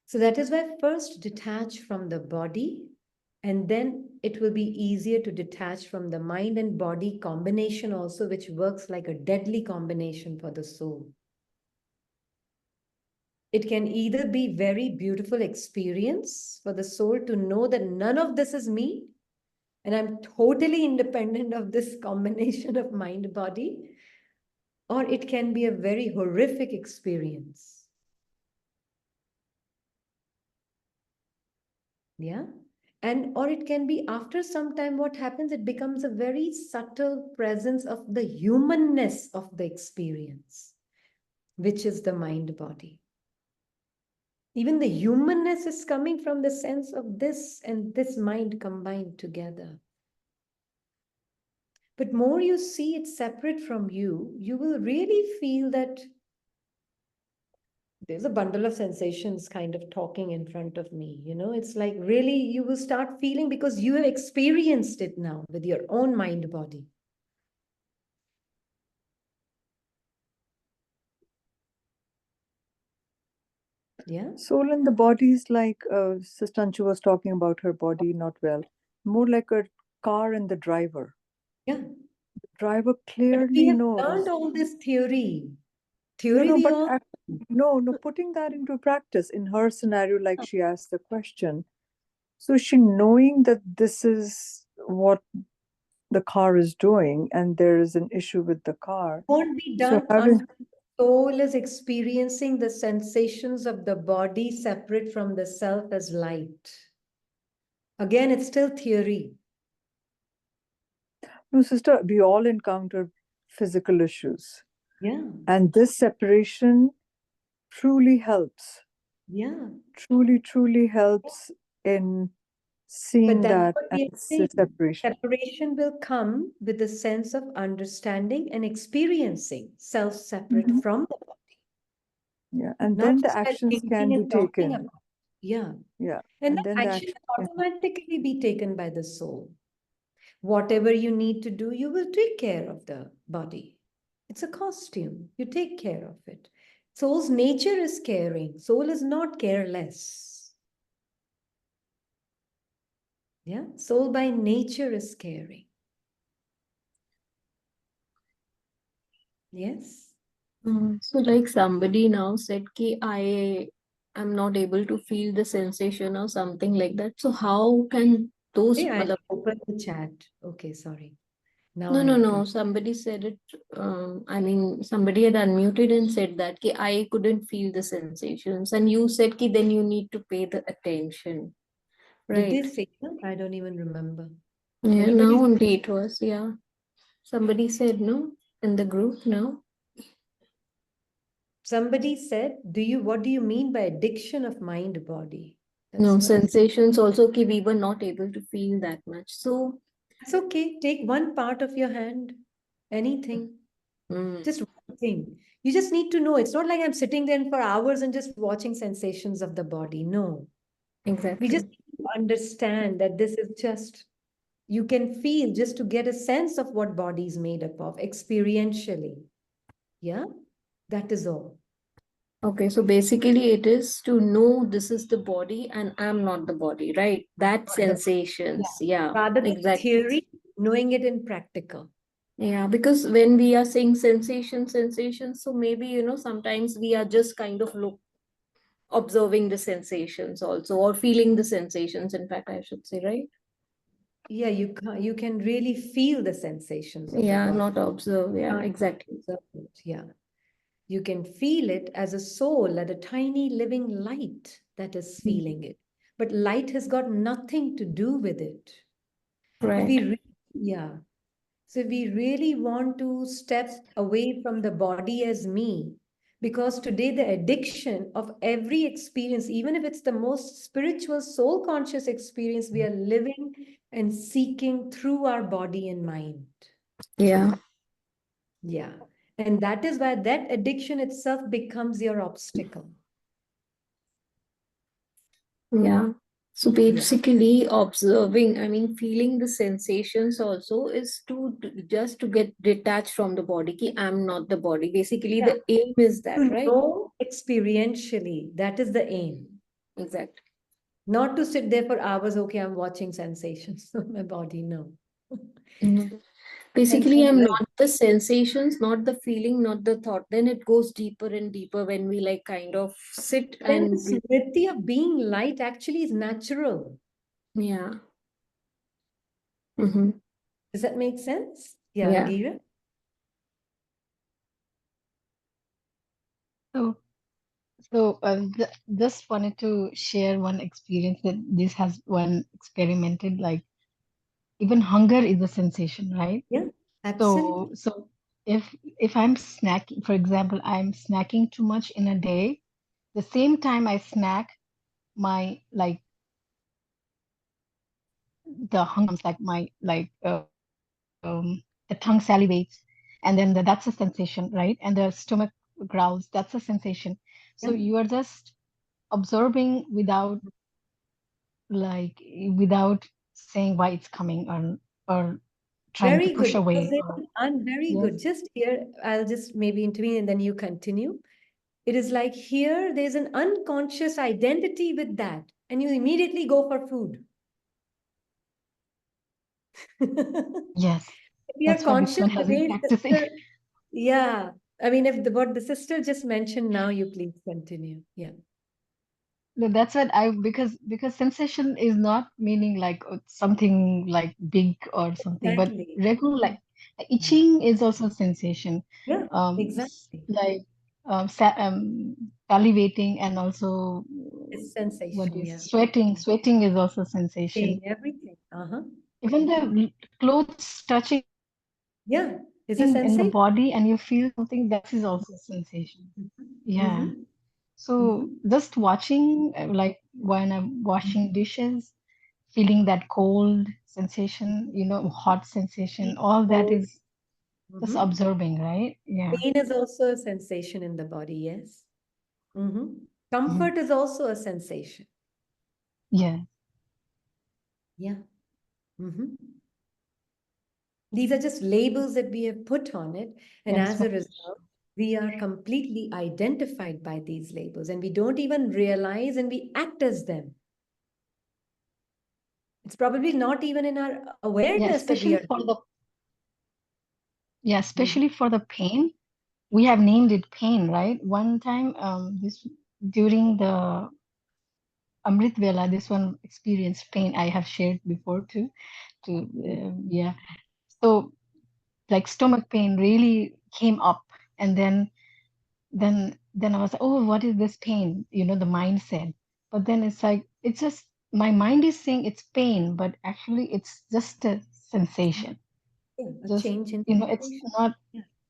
So that is why first detach from the body, and then it will be easier to detach from the mind and body combination also, which works like a deadly combination for the soul. It can either be very beautiful experience for the soul to know that none of this is me, and I'm totally independent of this combination of mind body, or it can be a very horrific experience. Yeah. And or it can be, after some time, what happens, it becomes a very subtle presence of the humanness of the experience, which is the mind body. Even the humanness is coming from the sense of this and this mind combined together. But more you see it separate from you, you will really feel that there's a bundle of sensations kind of talking in front of me. It's like really you will start feeling, because you have experienced it now with your own mind body. Yeah. Soul and the body is like Sister Anchu was talking about her body not well, more like a car and the driver. Yeah. Driver But we clearly have learned knows. all this theory. No, Theory no, we but all no, putting that into practice in her scenario, like she asked the question. So she knowing that this is what the car is doing and there is an issue with the car. won't be So done having, until soul is experiencing the sensations of the body separate from the self as light. Again, it's still theory. No, sister, we all encounter physical issues. Yeah, And this separation truly helps. yeah. Truly, truly helps in seeing But that's that what and we are it's the saying. separation. Separation will come with a sense of understanding and experiencing self separate Mhm. from the body, Yeah. And not then the just by actions thinking can be and talking taken. about. Yeah. Yeah. And And that then the action action will can. automatically be taken by the soul. Whatever you need to do, you will take care of the body. It's a costume. You take care of it. Soul's nature is caring. Soul is not careless. Yeah. Soul by nature is caring. Yes. So like somebody now said ki I am not able to feel the sensation or something like that. So how can those Hey, I matlab, opened the chat. Okay, sorry. Now no I no opened. no somebody said it I mean somebody had unmuted and said that ki I couldn't feel the sensations and you said ki then you need to pay the attention. Did they Right. say that? I don't even remember. Yeah, now Anybody? only it was, yeah. Somebody said no in the group, no. Somebody said, what do you mean by addiction of mind body? That's No, what I said. sensations also ki we were not able to feel that much. So It's okay. Take one part of your hand, anything, mm, just one thing. You just need to know. It's not like I'm sitting there for hours and just watching sensations of the body. No. We just exactly. need to understand that this is just, you can feel just to get a sense of what body is made up of experientially. Yeah, that is all. Okay, so basically it is to know this is the body and I'm not the body, right? That The- sensations, yeah, Rather than exactly. theory, knowing it in practical. Yeah, because when we are saying sensations, so maybe, sometimes we are just kind of observing the sensations also, or feeling the sensations, in fact, I should say, right? Yeah, you can really feel the sensations of the Yeah, body. not observe, yeah, Can't exactly. observe it. Yeah. You can feel it as a soul, at a tiny living light that is feeling it. But light has got nothing to do with it. If Right. we, yeah. So we really want to step away from the body as me, because today the addiction of every experience, even if it's the most spiritual, soul conscious experience, we are living and seeking through our body and mind. Yeah, Yeah. And that is why that addiction itself becomes your obstacle. yeah. So Yeah. basically observing, I mean, feeling the sensations also is just to get detached from the body. Ki I'm not the body. Basically, Yeah. the aim is that, To right? know experientially, that is the aim. Exactly. Not to sit there for hours, okay, I'm watching sensations of my body. No. Mhm. And Basically, I'm like not the sensations, not the feeling, not the thought. Then it goes deeper and deeper when we like kind of sit then the and smriti of being light actually is natural. yeah. Mm-hmm. Does that make sense? Yeah, Yeah. Gira? So, just wanted to share one experience that this has one experimented. Like even hunger is a sensation, right? Yeah, absolutely. So if I'm snacking, for example, I'm snacking too much in a day, the same time I snack, my like the hunger comes, like my the tongue salivates, and then that's a sensation, right? And the stomach growls, that's a sensation. So Yeah. you are just observing like without saying why it's coming, or trying to Very push good. Because away, there's or very yes, good. Just here, I'll just maybe intervene and then you continue. It is like here, there's an unconscious identity with that, and you immediately go for food. yes, We are that's why this conscious one the has been way practicing. sister, yeah. I mean, if what the sister just mentioned now, you please continue. Yeah. No, that's what I, because sensation is not meaning like something like big or something, but Exactly. regular, like itching is also a sensation. Yeah, S- exactly. like salivating, and also It's what sensation, is yeah. sweating. Sweating is also Pain, sensation. everything. Uh-huh. Even the clothes touching Yeah, it's a in the sensation. body and you feel something, that is also a sensation. Yeah. Mhm. So just watching, like when I'm washing dishes, feeling that cold sensation, hot sensation, all that is just Mhm. observing, right? Yeah. Pain is also a sensation in the body, yes. Comfort is also a sensation. Yeah. Yeah. These are just labels that we have put on it. And That's as a what, result, we are completely identified by these labels and we don't even realize and we act as them. It's probably not even in our yeah, awareness that we especially are. for the, especially for the pain. We have named it pain, right? One time, this during the Amrit Vela, this one experienced pain. I have shared before too. Yeah. So like stomach pain really came up, and then I was like, oh, what is this pain? The mind said, but then it's like it's just my mind is saying it's pain, but actually it's just a sensation. A Just change in it's sensation. not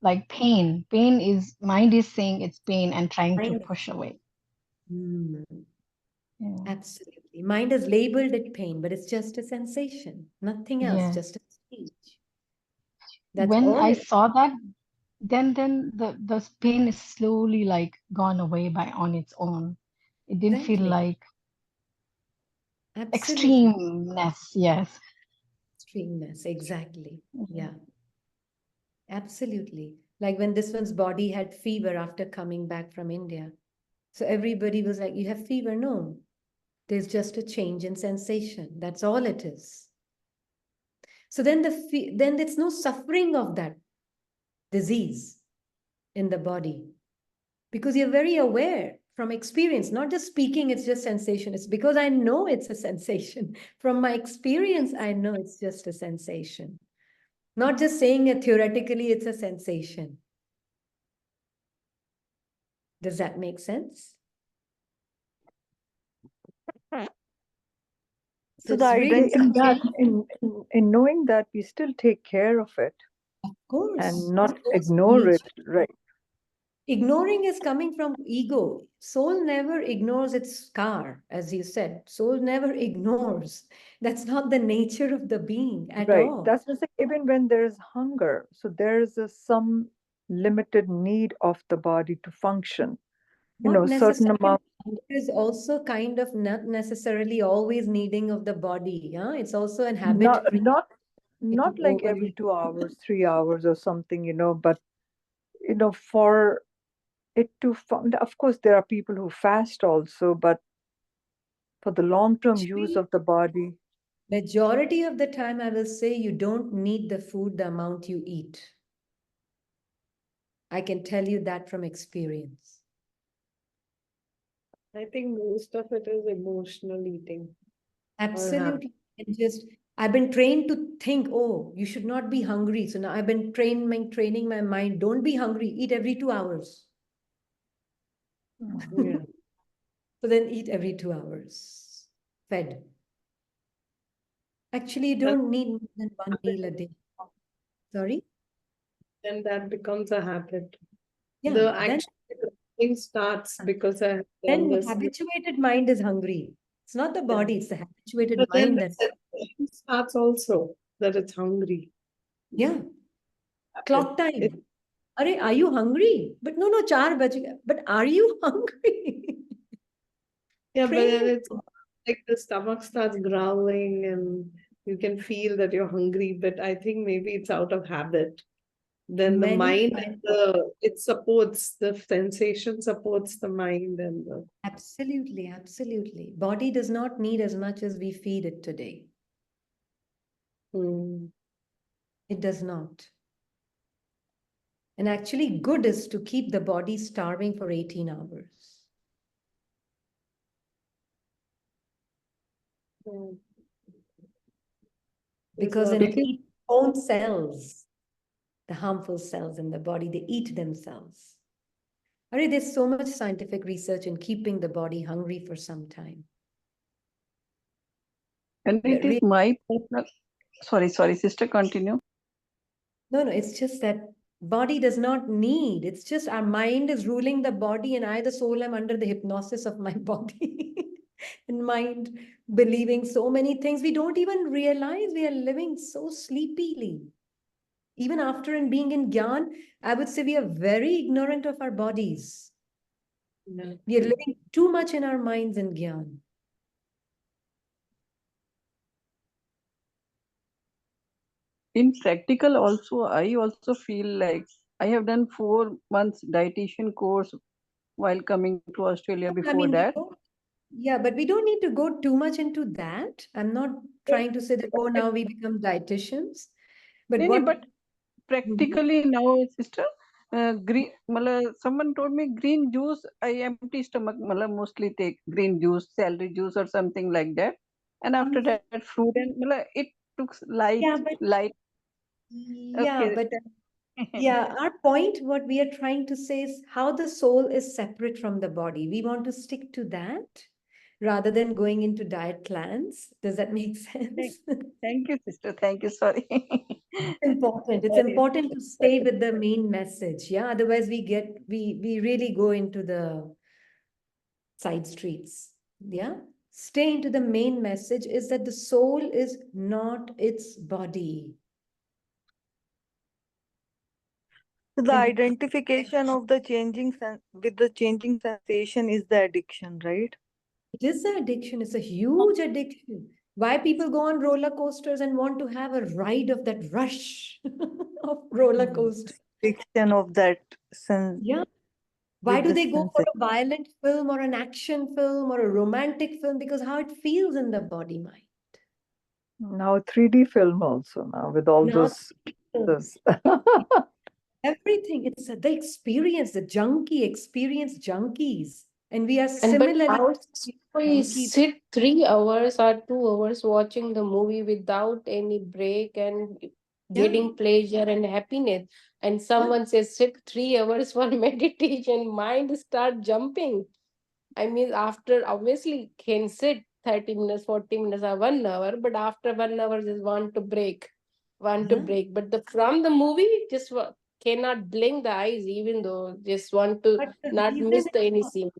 like pain. Pain is mind is saying it's pain and trying to Mind. push away. Yeah. Absolutely. Mind has labeled it pain, but it's just a sensation, nothing else, Yeah. just a speech. That's When all I it saw that, then the pain is slowly like gone away by on its own. It didn't feel Exactly. like Absolutely. extremeness. Yes. Extremeness. Exactly. Yeah. Absolutely. Like when this one's body had fever after coming back from India. So everybody was like, you have fever? No. There's just a change in sensation. That's all it is. So then then there's no suffering of that disease in the body because you're very aware from experience, not just speaking, it's just sensation. It's because I know it's a sensation. From my experience, I know it's just a sensation. Not just saying it theoretically, it's a sensation. Does that make sense? So So the it's idea really, is that in knowing that we still take care of it of course, and not of course, ignore it, right? ignoring is coming from ego. Soul never ignores its scar, as you said. Soul never ignores. That's not the nature of the being at Right. all. That's just like even when there's hunger, so there's some limited need of the body to function. Not Certain necessarily. amount. It is also kind of not necessarily always needing of the body. Yeah, it's also an Not habit created not not like every overly. 2 hours, 3 hours or something, but for it to of course there are people who fast also, but for the long-term use Actually, of the body. majority of the time, I will say you don't need the food the amount you eat. I can tell you that from experience. I think most of it is emotional eating. Absolutely. And just I've been trained to think, oh, you should not be hungry. So now I've been training my mind, don't be hungry, eat every 2 hours. Yeah. So then eat every 2 hours. Fed. Actually, you don't need more than one meal a day. Sorry? Then that becomes a habit. Yeah. The action thing starts because I have done Then this. habituated mind is hungry. It's not the body, it's the habituated But then mind the that, sensation starts also that it's hungry. yeah. Clock time. Are you hungry? But no, 4 baj gaye. But are you hungry? Yeah, but then Training. it's like the stomach starts growling and you can feel that you're hungry, but I think maybe it's out of habit. Then the Many mind times. and it supports the sensation, supports the mind and the Absolutely, absolutely. Body does not need as much as we feed it today. It does not. And actually, good is to keep the body starving for 18 hours. Because then it eats own cells, the harmful cells in the body, they eat themselves. There's so much scientific research in keeping the body hungry for some time. And it is my personal, sorry, sister, continue. No, it's just that body does not need. It's just our mind is ruling the body, and I, the soul, am under the hypnosis of my body and mind believing so many things. We don't even realize we are living so sleepily. Even after and being in Gyan, I would say we are very ignorant of our bodies. We are living too much in our minds in Gyan. In practical also, I also feel like I have done 4 months dietitian course while coming to Australia I before mean, that. yeah, but we don't need to go too much into that. I'm not trying to say that, oh, now we become dietitians. But what? But practically now, sister, green, someone told me green juice, I empty stomach, mostly take green juice, celery juice or something like that. And after that, fruit and it took light, Yeah, but light. yeah, Okay. but yeah, our point, what we are trying to say is how the soul is separate from the body. We want to stick to that rather than going into diet plans. Does that make sense? Thank you, sister. Thank you. Sorry. Important. It's Sorry. important to stay with the main message. Yeah. Otherwise we really go into the side streets. Yeah. Stay into the main message is that the soul is not its body. The identification of the with the changing sensation is the addiction, right? It is an addiction. It's a huge addiction. Why people go on roller coasters and want to have a ride of that rush of roller coaster? Addiction of that sense. Yeah. Why With do the they go for sensation. a violent film or an action film or a romantic film? Because how it feels in the body mind. Now 3D film also now with all Now, those pictures. everything. It's the experience, the junkie experience junkies. And we are And but similarly how we junkies. sit 3 hours or 2 hours watching the movie without any break and getting pleasure and happiness. And someone says sit 3 hours for meditation, mind start jumping. I mean, after obviously can sit 30 minutes, 40 minutes or 1 hour, but after 1 hour just want to break, want to break. But the from the movie just cannot blink the eyes, even though just want to But the not reason miss the is any what? scene.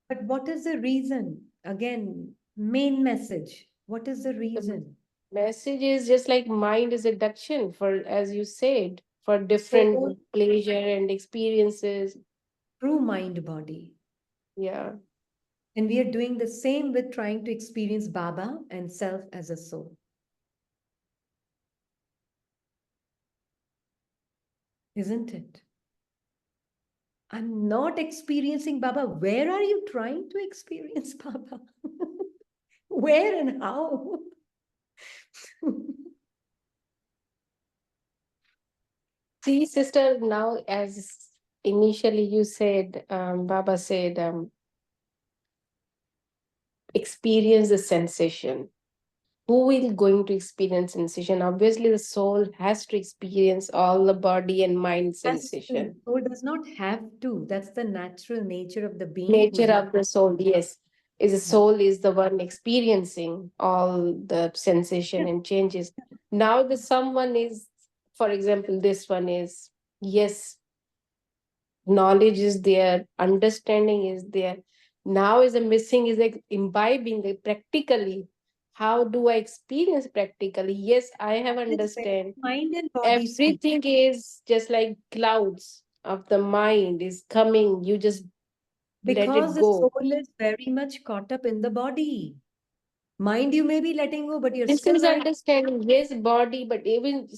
But what is the reason? Again, main message. What is the The reason? message is just like mind is addiction for, as you said, for So different pleasure and experiences. through mind body. Yeah. And we are doing the same with trying to experience Baba and self as a soul. Isn't it? I'm not experiencing Baba. Where are you trying to experience Baba? Where and how? See, sister, now as initially you said, Baba said, experience the sensation. Who will going to experience sensation? Obviously, the soul has to experience all the body and mind Has to. sensation. Soul does not have to. That's the natural nature of the being who's Nature not. of the soul, yes. Is the soul is the one experiencing all the sensation and changes. Now the someone is, for example, this one is, yes, knowledge is there, understanding is there. Now is the missing is like imbibing like practically. How do I experience practically? Yes, I have It's where understand. mind and body speak. Everything is just like clouds of the mind is coming. You just let Because it the go. soul is very much caught up in the body. Mind you may be letting go, but you're This still is very. understanding. Yes, body, but even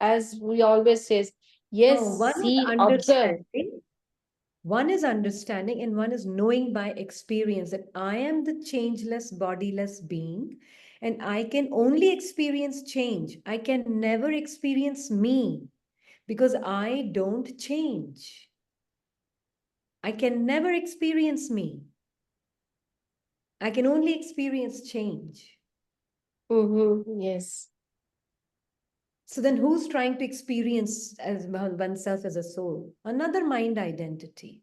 as we always says, No, yes, one is see, observe. understanding. One is understanding, and one is knowing by experience that I am the changeless, bodiless being, and I can only experience change. I can never experience me because I don't change. I can never experience me. I can only experience change. Yes. So then who's trying to experience as oneself as a soul? Another mind identity.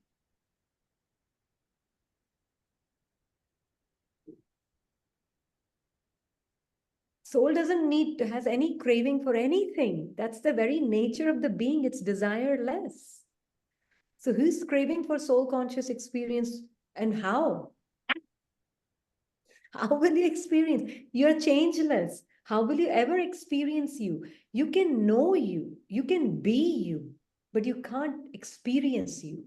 Soul doesn't need to has any craving for anything. That's the very nature of the being. It's desireless. So who's craving for soul conscious experience and how? How will you experience? You're changeless. How will you ever experience you? You can know you, you can be you, but you can't experience you.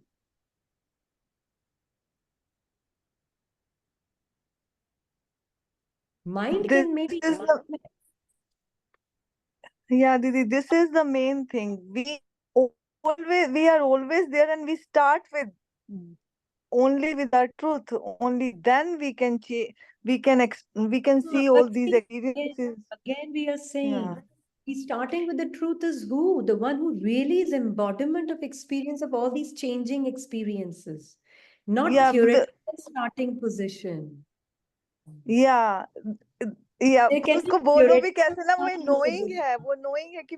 Mind This can maybe. is the yeah, Didi, this is the main thing. We are always there, and we start with only with our truth. Only then we can we can see all But these see, experiences. again, we are saying, Yeah, he's starting with the truth is who? The one who really is embodiment of experience of all these changing experiences, not yeah, theoretical starting position. yeah, या There can be उसको बोलो भी theoretical कैसे ना, वो starting knowing position. है, वो knowing है कि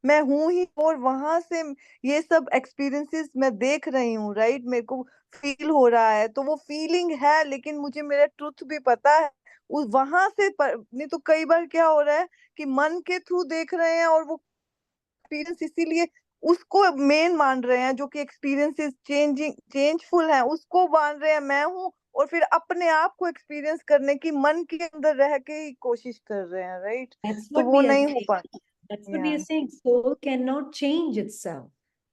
मैं हूँ ही, और वहां से ये सब एक्सपीरियंसेस मैं देख रही हूँ, राइट, मेरे को फील हो रहा है, तो वो फीलिंग है, लेकिन मुझे मेरा ट्रुथ भी पता है उस वहां से नहीं तो कई बार क्या हो रहा है कि मन के थ्रू देख रहे हैं, और वो एक्सपीरियंस इसीलिए उसको मेन मान रहे हैं, जो कि एक्सपीरियंसेस चेंजफुल है, उसको मान रहे हैं मैं हूँ, और फिर अपने आप को एक्सपीरियंस करने की मन के अंदर रह के ही कोशिश कर रहे हैं, राइट, That's तो what वो we are नहीं हो saying. पाता. That's what we या are saying. Soul cannot change itself.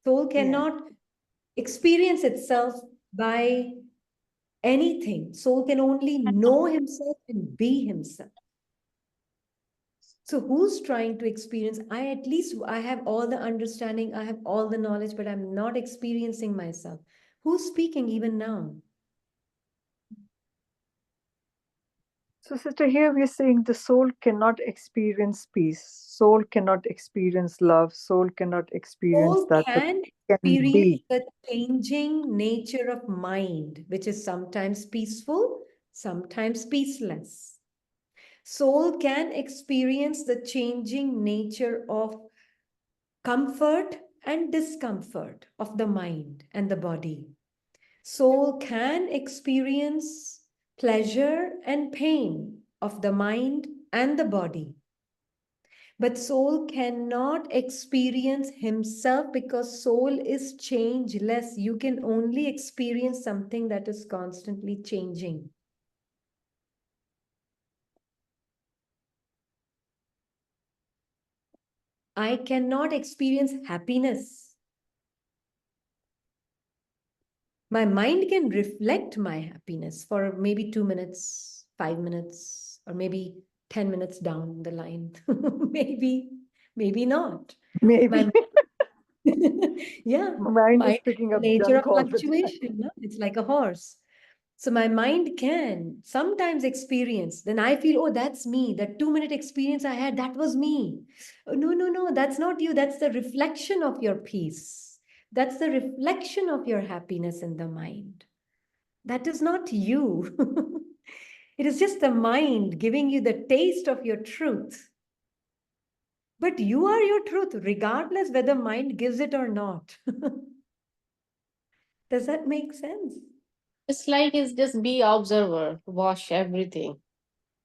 Soul या cannot experience itself by anything. Soul can only know himself and be himself. So who's trying to experience? I have all the understanding, I have all the knowledge, but I'm not experiencing myself. Who's speaking even now? So, sister, here we are saying the soul cannot experience peace, soul cannot experience love, soul cannot experience Soul that, but can it can experience be. the changing nature of mind, which is sometimes peaceful, sometimes peaceless. Soul can experience the changing nature of comfort and discomfort of the mind and the body. Soul can experience pleasure and pain of the mind and the body. But soul cannot experience himself because soul is changeless. You can only experience something that is constantly changing. I cannot experience happiness. My mind can reflect my happiness for maybe 2 minutes, 5 minutes, or maybe 10 minutes down the line. maybe, maybe not. Maybe. Yeah, Mind is mind is picking the up nature of junk all the time. fluctuation. No? It's like a horse. So my mind can sometimes experience, then I feel, oh, that's me. That 2 minute experience I had, that was me. Oh, no, no, no, that's not you. That's the reflection of your peace. That's the reflection of your happiness in the mind. That is not you. It is just the mind giving you the taste of your truth. But you are your truth, regardless whether mind gives it or not. Does that make sense? It's like it's just be observer, watch everything,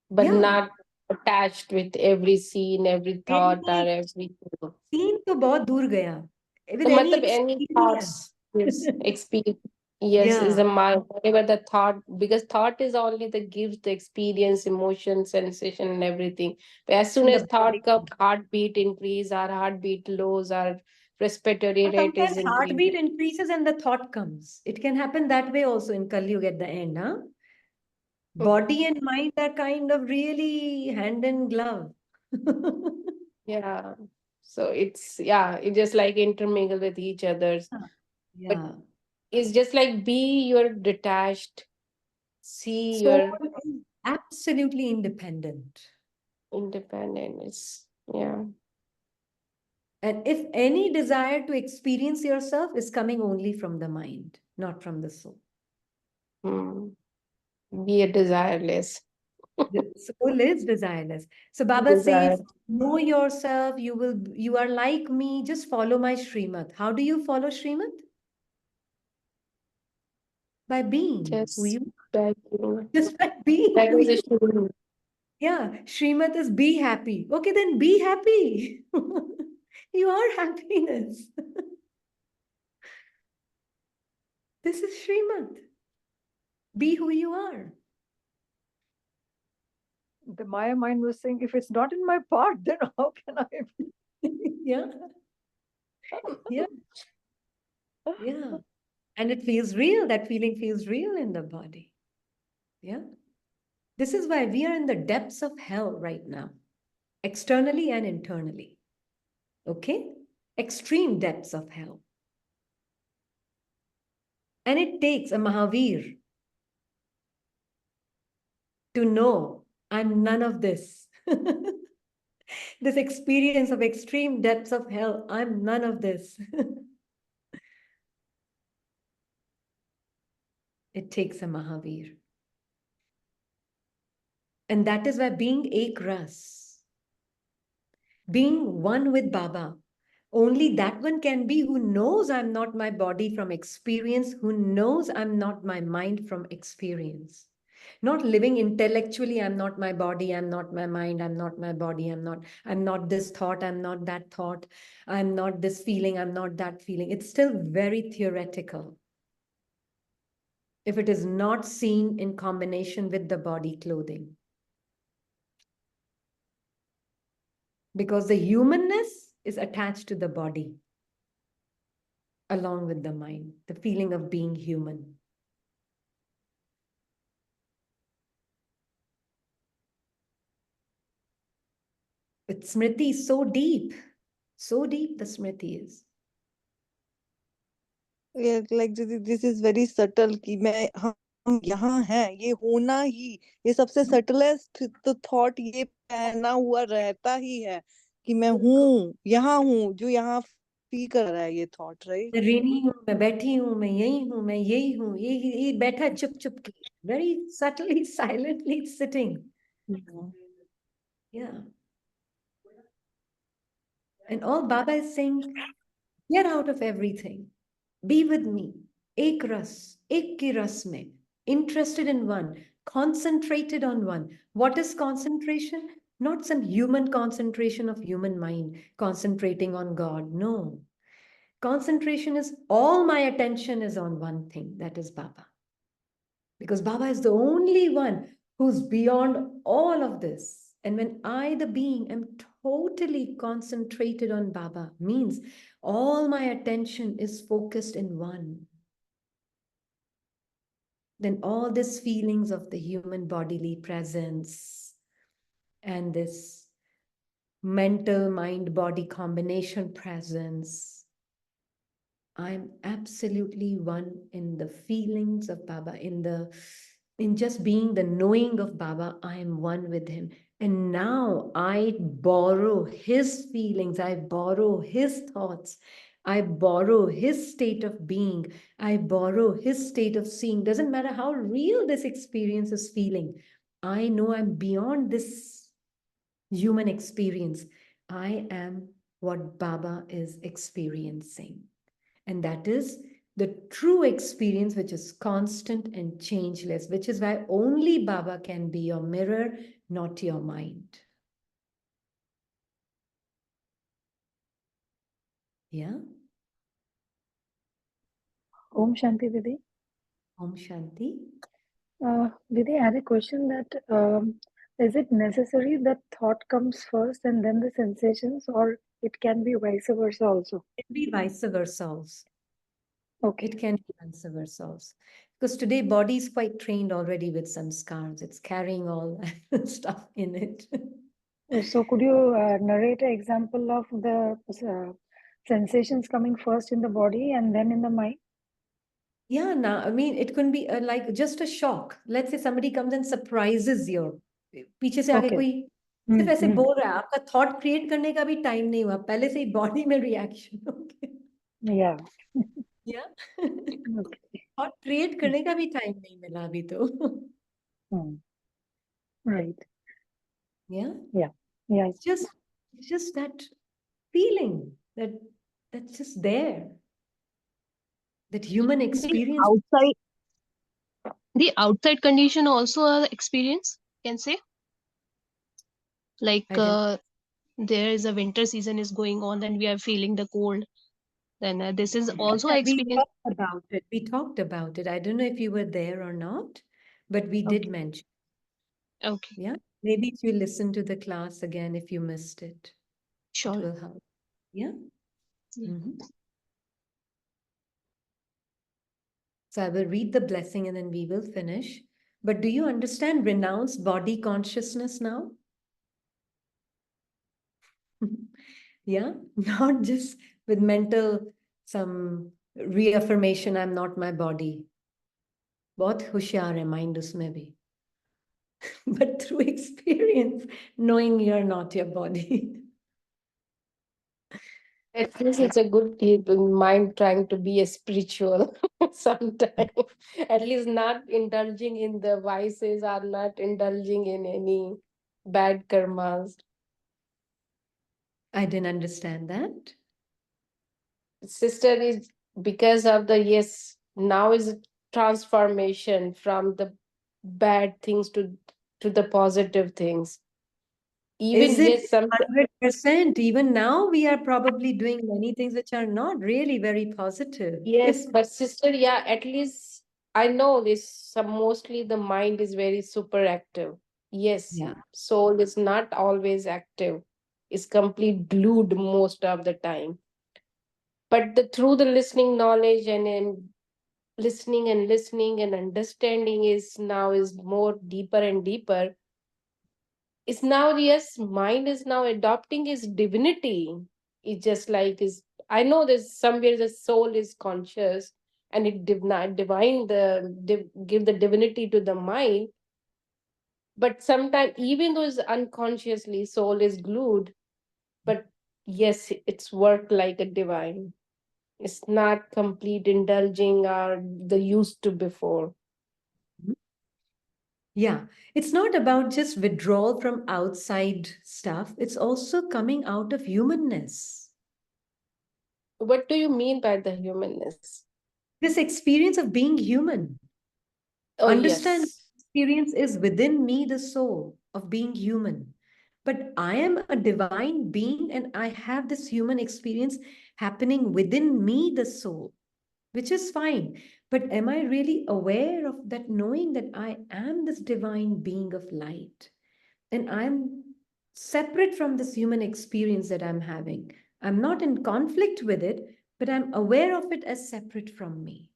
but Yeah. not attached with every scene, every thought or Any everything. scene to bahut dur gaya. So, With any matlab any experience. thoughts is experience. Yes, is Yeah. a mind. Whatever the thought, because thought is only that gives the experience, emotion, sensation, and everything. But as soon In the as thought body. comes, heartbeat increase, our heartbeat lows, our respiratory rate is Sometimes heartbeat increasing. increases and the thought comes. It can happen that way also in Kali Yuga at the end, huh? Body and mind are kind of really hand in glove. Yeah. So it's just like intermingle with each other's. But Yeah. it's just like be your detached, see Soul your is absolutely independent. independence. Yeah. And if any desire to experience yourself is coming only from the mind, not from the soul. Hmm. Be a desireless. The soul is desireless. So Baba Desire. says, know yourself, you are like me, just follow my Srimad. How do you follow Srimad? By being who Just you like just by being that who was a you shroom. Yeah, Srimat is be happy. Okay, then be happy. You are happiness. This is Srimat. Be who you are. The Maya mind was saying, if it's not in my part, then how can I be? Yeah. Yeah. Yeah. And it feels real. That feeling feels real in the body. Yeah. This is why we are in the depths of hell right now, externally and internally. Okay? Extreme depths of hell. And it takes a Mahavir to know I'm none of this. This experience of extreme depths of hell, I'm none of this. It takes a Mahavir. And that is why being ek ras, being one with Baba, only that one can be who knows I'm not my body from experience, who knows I'm not my mind from experience. Not living intellectually, I'm not my body, I'm not my mind, I'm not my body, I'm not this thought, I'm not that thought, I'm not this feeling, I'm not that feeling. It's still very theoretical if it is not seen in combination with the body clothing. Because the humanness is attached to the body along with the mind, the feeling of being human. But Smriti is so deep the Smriti is. Yeah, like this is very subtle कि मैं हम यहाँ हैं, ये होना ही, ये सबसे subtlest तो thought ये पहना हुआ रहता ही है कि मैं हूँ, यहाँ हूँ, जो यहाँ फील कर रहा है ये thought, right? मैं ऋणी हूँ, मैं बैठी हूँ, मैं यही हूँ, मैं यही हूँ, ये बैठा चुप चुप के, very subtly, silently sitting. Yeah. And all Baba is saying, get out of everything. Be with me. Ek ras, ek ki ras mein. Interested in one, concentrated on one. What is concentration? Not some human concentration of human mind, concentrating on God. No. Concentration is all my attention is on one thing, that is Baba. Because Baba is the only one who's beyond all of this. And when I, the being, am totally concentrated on Baba, means all my attention is focused in one. Then all these feelings of the human bodily presence and this mental mind-body combination presence, I'm absolutely one in the feelings of Baba, in just being the knowing of Baba, I am one with him. And now I borrow his feelings, I borrow his thoughts, I borrow his state of being, I borrow his state of seeing. Doesn't matter how real this experience is feeling. I know I'm beyond this human experience. I am what Baba is experiencing. And that is the true experience, which is constant and changeless, which is why only Baba can be your mirror, not your mind. Yeah? Om Shanti Didi. Om Shanti. Didi, I had a question that is it necessary that thought comes first and then the sensations, or it can be vice versa also? It can be vice versa also. Okay. It can be vice versa also. Because today body is quite trained already with some scars. It's carrying all that stuff in it. So could you narrate an example of the sensations coming first in the body and then in the mind? Yeah, now, I mean, it can be like just a shock. Let's say somebody comes and surprises you. पीछे से आके Okay. कोई सिर्फ ऐसे बोल रहा है, आपका थॉट क्रिएट करने का भी टाइम नहीं हुआ, पहले से ही बॉडी में रिएक्शन हो गया। Yeah. या Okay. थॉट क्रिएट करने का भी टाइम नहीं मिला अभी तो। Right. Yeah. Yeah. Yeah. It's just that feeling that's just there. That human experience. The outside condition also a experience, can say? Like I didn't. there is a winter season is going on, then we are feeling the cold. Then this is also Yeah, we experience. talked about it. We talked about it. I don't know if you were there or not, but we did Okay. mention. Okay. Yeah. Maybe if you listen to the class again, if you missed it, it Sure. will help. Yeah. Yeah. So I will read the blessing and then we will finish. But do you understand renounced body consciousness now? Yeah, not just with mental some reaffirmation, I'm not my body. बहुत होशियार है mind उसमें भी. But through experience, knowing you're not your body. At least it's a good mind trying to be a spiritual sometimes. At least not indulging in the vices or not indulging in any bad karmas. I didn't understand that. Sister, is because of the yes, now is a transformation from the bad things to the positive things. Even Is it yes, some 100%? Even now, we are probably doing many things which are not really very positive. yes, but sister, yeah, at least I know this. Some mostly the mind is very super active. Yes, Yeah. soul is not always active. It's complete glued most of the time. But through the listening knowledge and listening and understanding is now is more deeper and deeper. It's now yes, mind is now adopting his divinity. It's just like is I know there's somewhere the soul is conscious and it divine give the divinity to the mind. But sometimes even though it's unconsciously soul is glued, but yes, it's work like a divine. It's not complete indulging or the used to before. Yeah. It's not about just withdrawal from outside stuff. It's also coming out of humanness. What do you mean by the humanness? This experience of being human. Oh, Understand, yes. experience is within me, the soul of being human. But I am a divine being and I have this human experience happening within me, the soul, which is fine. But am I really aware of that, knowing that I am this divine being of light and I'm separate from this human experience that I'm having? I'm not in conflict with it, but I'm aware of it as separate from me.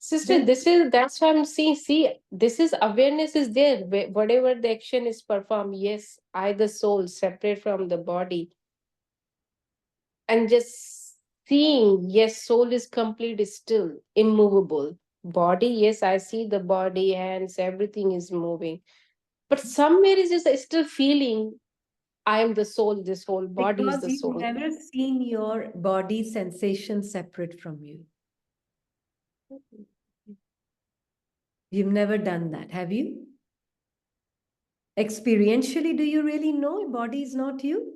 Sister, that's what I'm seeing. See, this is awareness is there. Whatever the action is performed, yes, I, the soul, separate from the body. And just seeing, yes, soul is complete, is still immovable. Body, yes, I see the body, hands, everything is moving. But somewhere is just still feeling I am the soul, this whole body is Because the you've soul. never seen your body sensation separate from you. You've never done that, have you? Experientially, do you really know body is not you?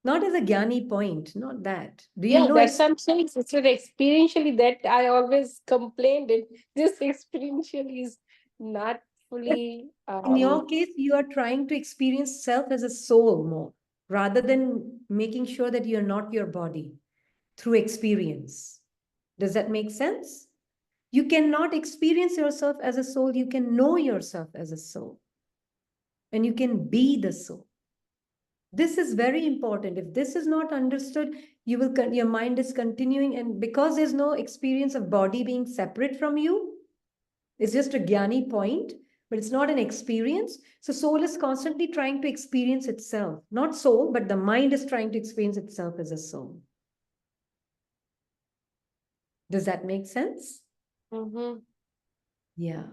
Not as a Gyani point, not that. Do you Yeah, know that's what I'm saying. Sister, experientially that I always complained it. This experientially is not fully in your case, you are trying to experience self as a soul more, rather than making sure that you're not your body through experience. Does that make sense? You cannot experience yourself as a soul. You can know yourself as a soul. And you can be the soul. This is very important. If this is not understood, your mind is continuing, and because there's no experience of body being separate from you, it's just a Gyani point, but it's not an experience. So soul is constantly trying to experience itself. Not soul, but the mind is trying to experience itself as a soul. Does that make sense? Mm-hmm. Yeah.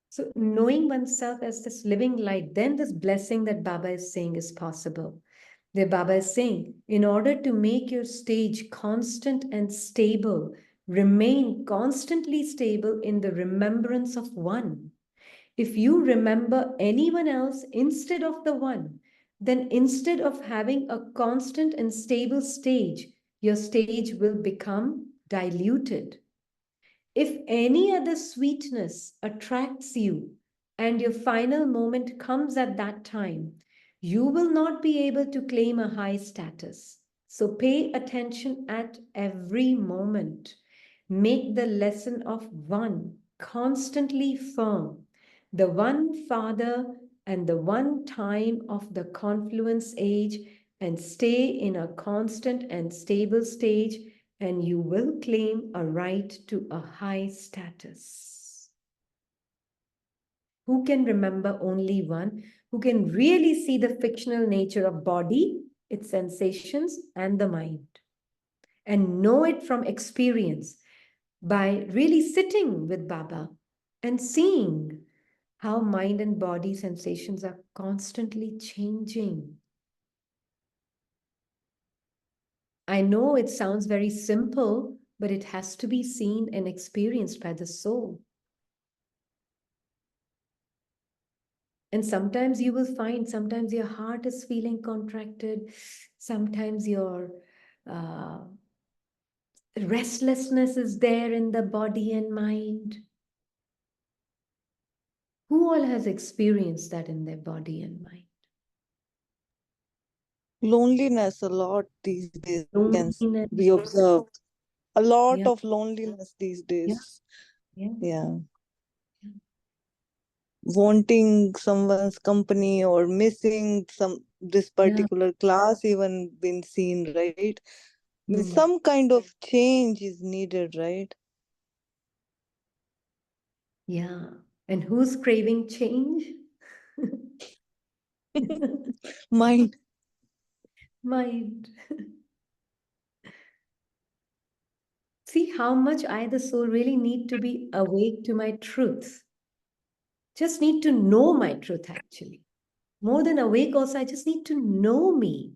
So knowing oneself as this living light, then this blessing that Baba is saying is possible. The Baba is saying, in order to make your stage constant and stable, remain constantly stable in the remembrance of one. If you remember anyone else instead of the one, then instead of having a constant and stable stage, your stage will become diluted. If any other sweetness attracts you and your final moment comes at that time, you will not be able to claim a high status. So pay attention at every moment. Make the lesson of one constantly firm, the one father and the one time of the confluence age, and stay in a constant and stable stage, and you will claim a right to a high status. Who can remember only one? Who can really see the fictional nature of body, its sensations, and the mind, and know it from experience by really sitting with Baba and seeing how mind and body sensations are constantly changing. I know it sounds very simple, but it has to be seen and experienced by the soul. And sometimes you will find, sometimes your heart is feeling contracted, sometimes your restlessness is there in the body and mind. Who all has experienced that in their body and mind? Loneliness a lot these days Loneliness. we observe. A lot Yeah. of loneliness these days. Yeah. Yeah. Wanting someone's company or missing this particular class even been seen, right? Some kind of change is needed, right? Yeah. And who's craving change? Mind. Mind. See how much I, the soul, really need to be awake to my truth. Just need to know my truth, actually. More than awake, also, I just need to know me.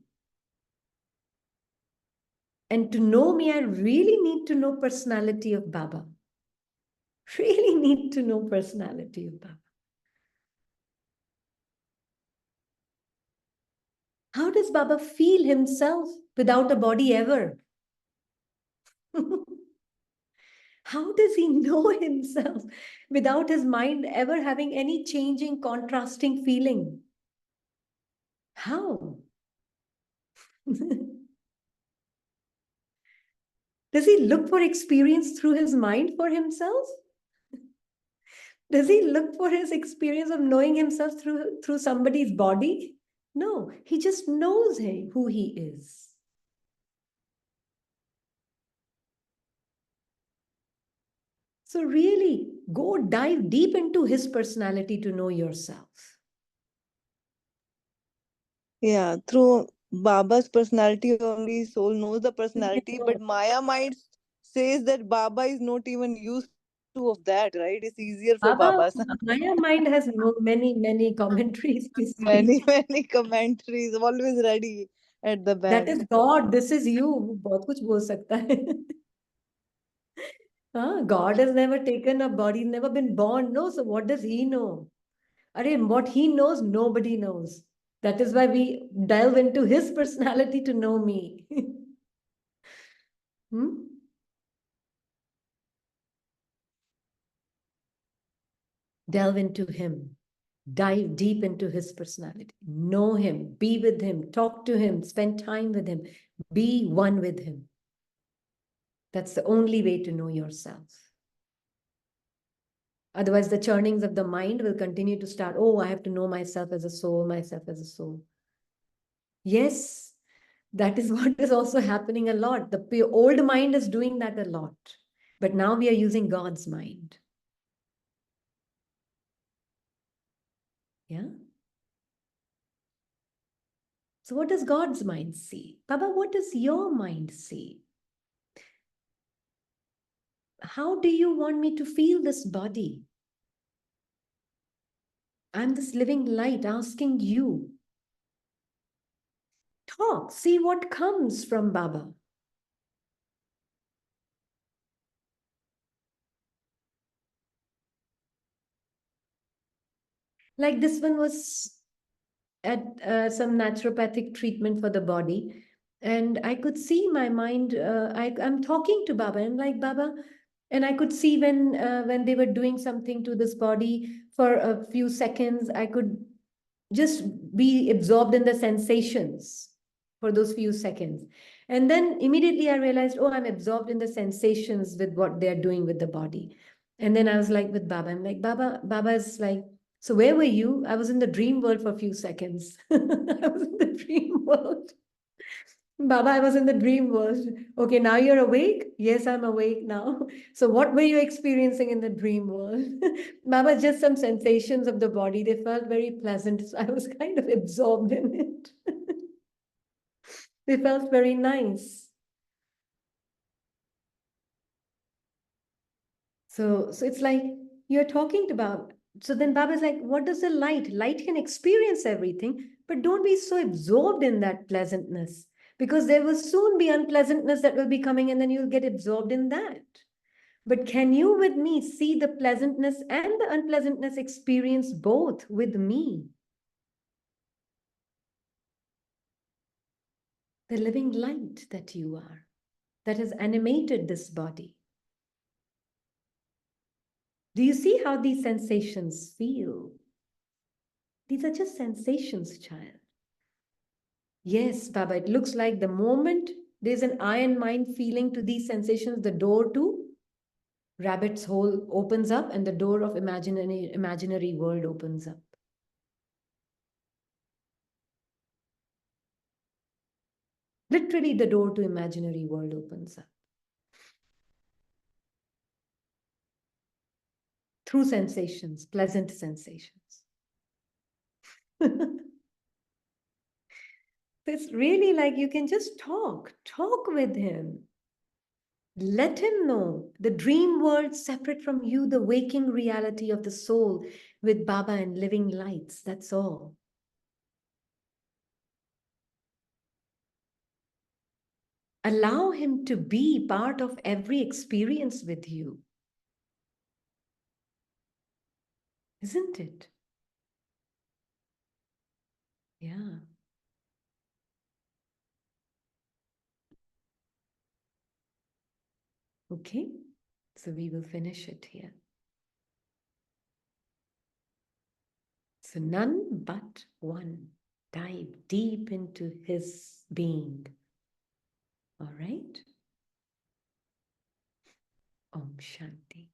And to know me, I really need to know personality of Baba. Really need to know personality of Baba. How does Baba feel himself without a body ever? How does he know himself without his mind ever having any changing, contrasting feeling? How? Does he look for experience through his mind for himself? Does he look for his experience of knowing himself through somebody's body? No, he just knows who he is. So really, go dive deep into his personality to know yourself. Yeah, through Baba's personality only, soul knows the personality, but Maya mind says that Baba is not even used to of that, right? It's easier for Baba, Baba. Maya mind has many commentaries to Many, say. many commentaries, always ready at the That back. is God, this is you. बहुत कुछ बोल सकता है. God has never taken a body, never been born. No, so what does he know? What he knows, nobody knows. That is why we delve into his personality to know me. Delve into him. Dive deep into his personality. Know him. Be with him. Talk to him. Spend time with him. Be one with him. That's the only way to know yourself. Otherwise, the churnings of the mind will continue to start. Oh, I have to know myself as a soul, myself as a soul. Yes, that is what is also happening a lot. The old mind is doing that a lot. But now we are using God's mind. Yeah. So what does God's mind see? Baba, what does your mind see? How do you want me to feel this body? I'm this living light asking you. Talk, see what comes from Baba. Like this one was at some naturopathic treatment for the body. And I could see my mind, I'm talking to Baba and like, Baba, And I could see when they were doing something to this body for a few seconds, I could just be absorbed in the sensations for those few seconds. And then immediately I realized, oh, I'm absorbed in the sensations with what they're doing with the body. And then I was like with Baba, I'm like, Baba is like, so where were you? I was in the dream world for a few seconds. I was in the dream world. Baba, I was in the dream world. Okay, now you're awake? Yes, I'm awake now. So what were you experiencing in the dream world? Baba, just some sensations of the body. They felt very pleasant. So I was kind of absorbed in it. They felt very nice. So it's like you're talking about. So then Baba's like, what does the light? Light can experience everything, but don't be so absorbed in that pleasantness, because there will soon be unpleasantness that will be coming, and then you'll get absorbed in that. But can you with me see the pleasantness and the unpleasantness experience both with me? The living light that you are, that has animated this body. Do you see how these sensations feel? These are just sensations, child. Yes, Baba, it looks like the moment there's an I and mind feeling to these sensations, the door to rabbit's hole opens up and the door of imaginary world opens up. Literally, the door to imaginary world opens up. Through sensations, pleasant sensations. It's really like you can just talk with him. Let him know the dream world separate from you, the waking reality of the soul with Baba and living lights. That's all. Allow him to be part of every experience with you. Isn't it? Yeah. Okay, so we will finish it here. So none but one. Dive deep into his being. All right? Om Shanti.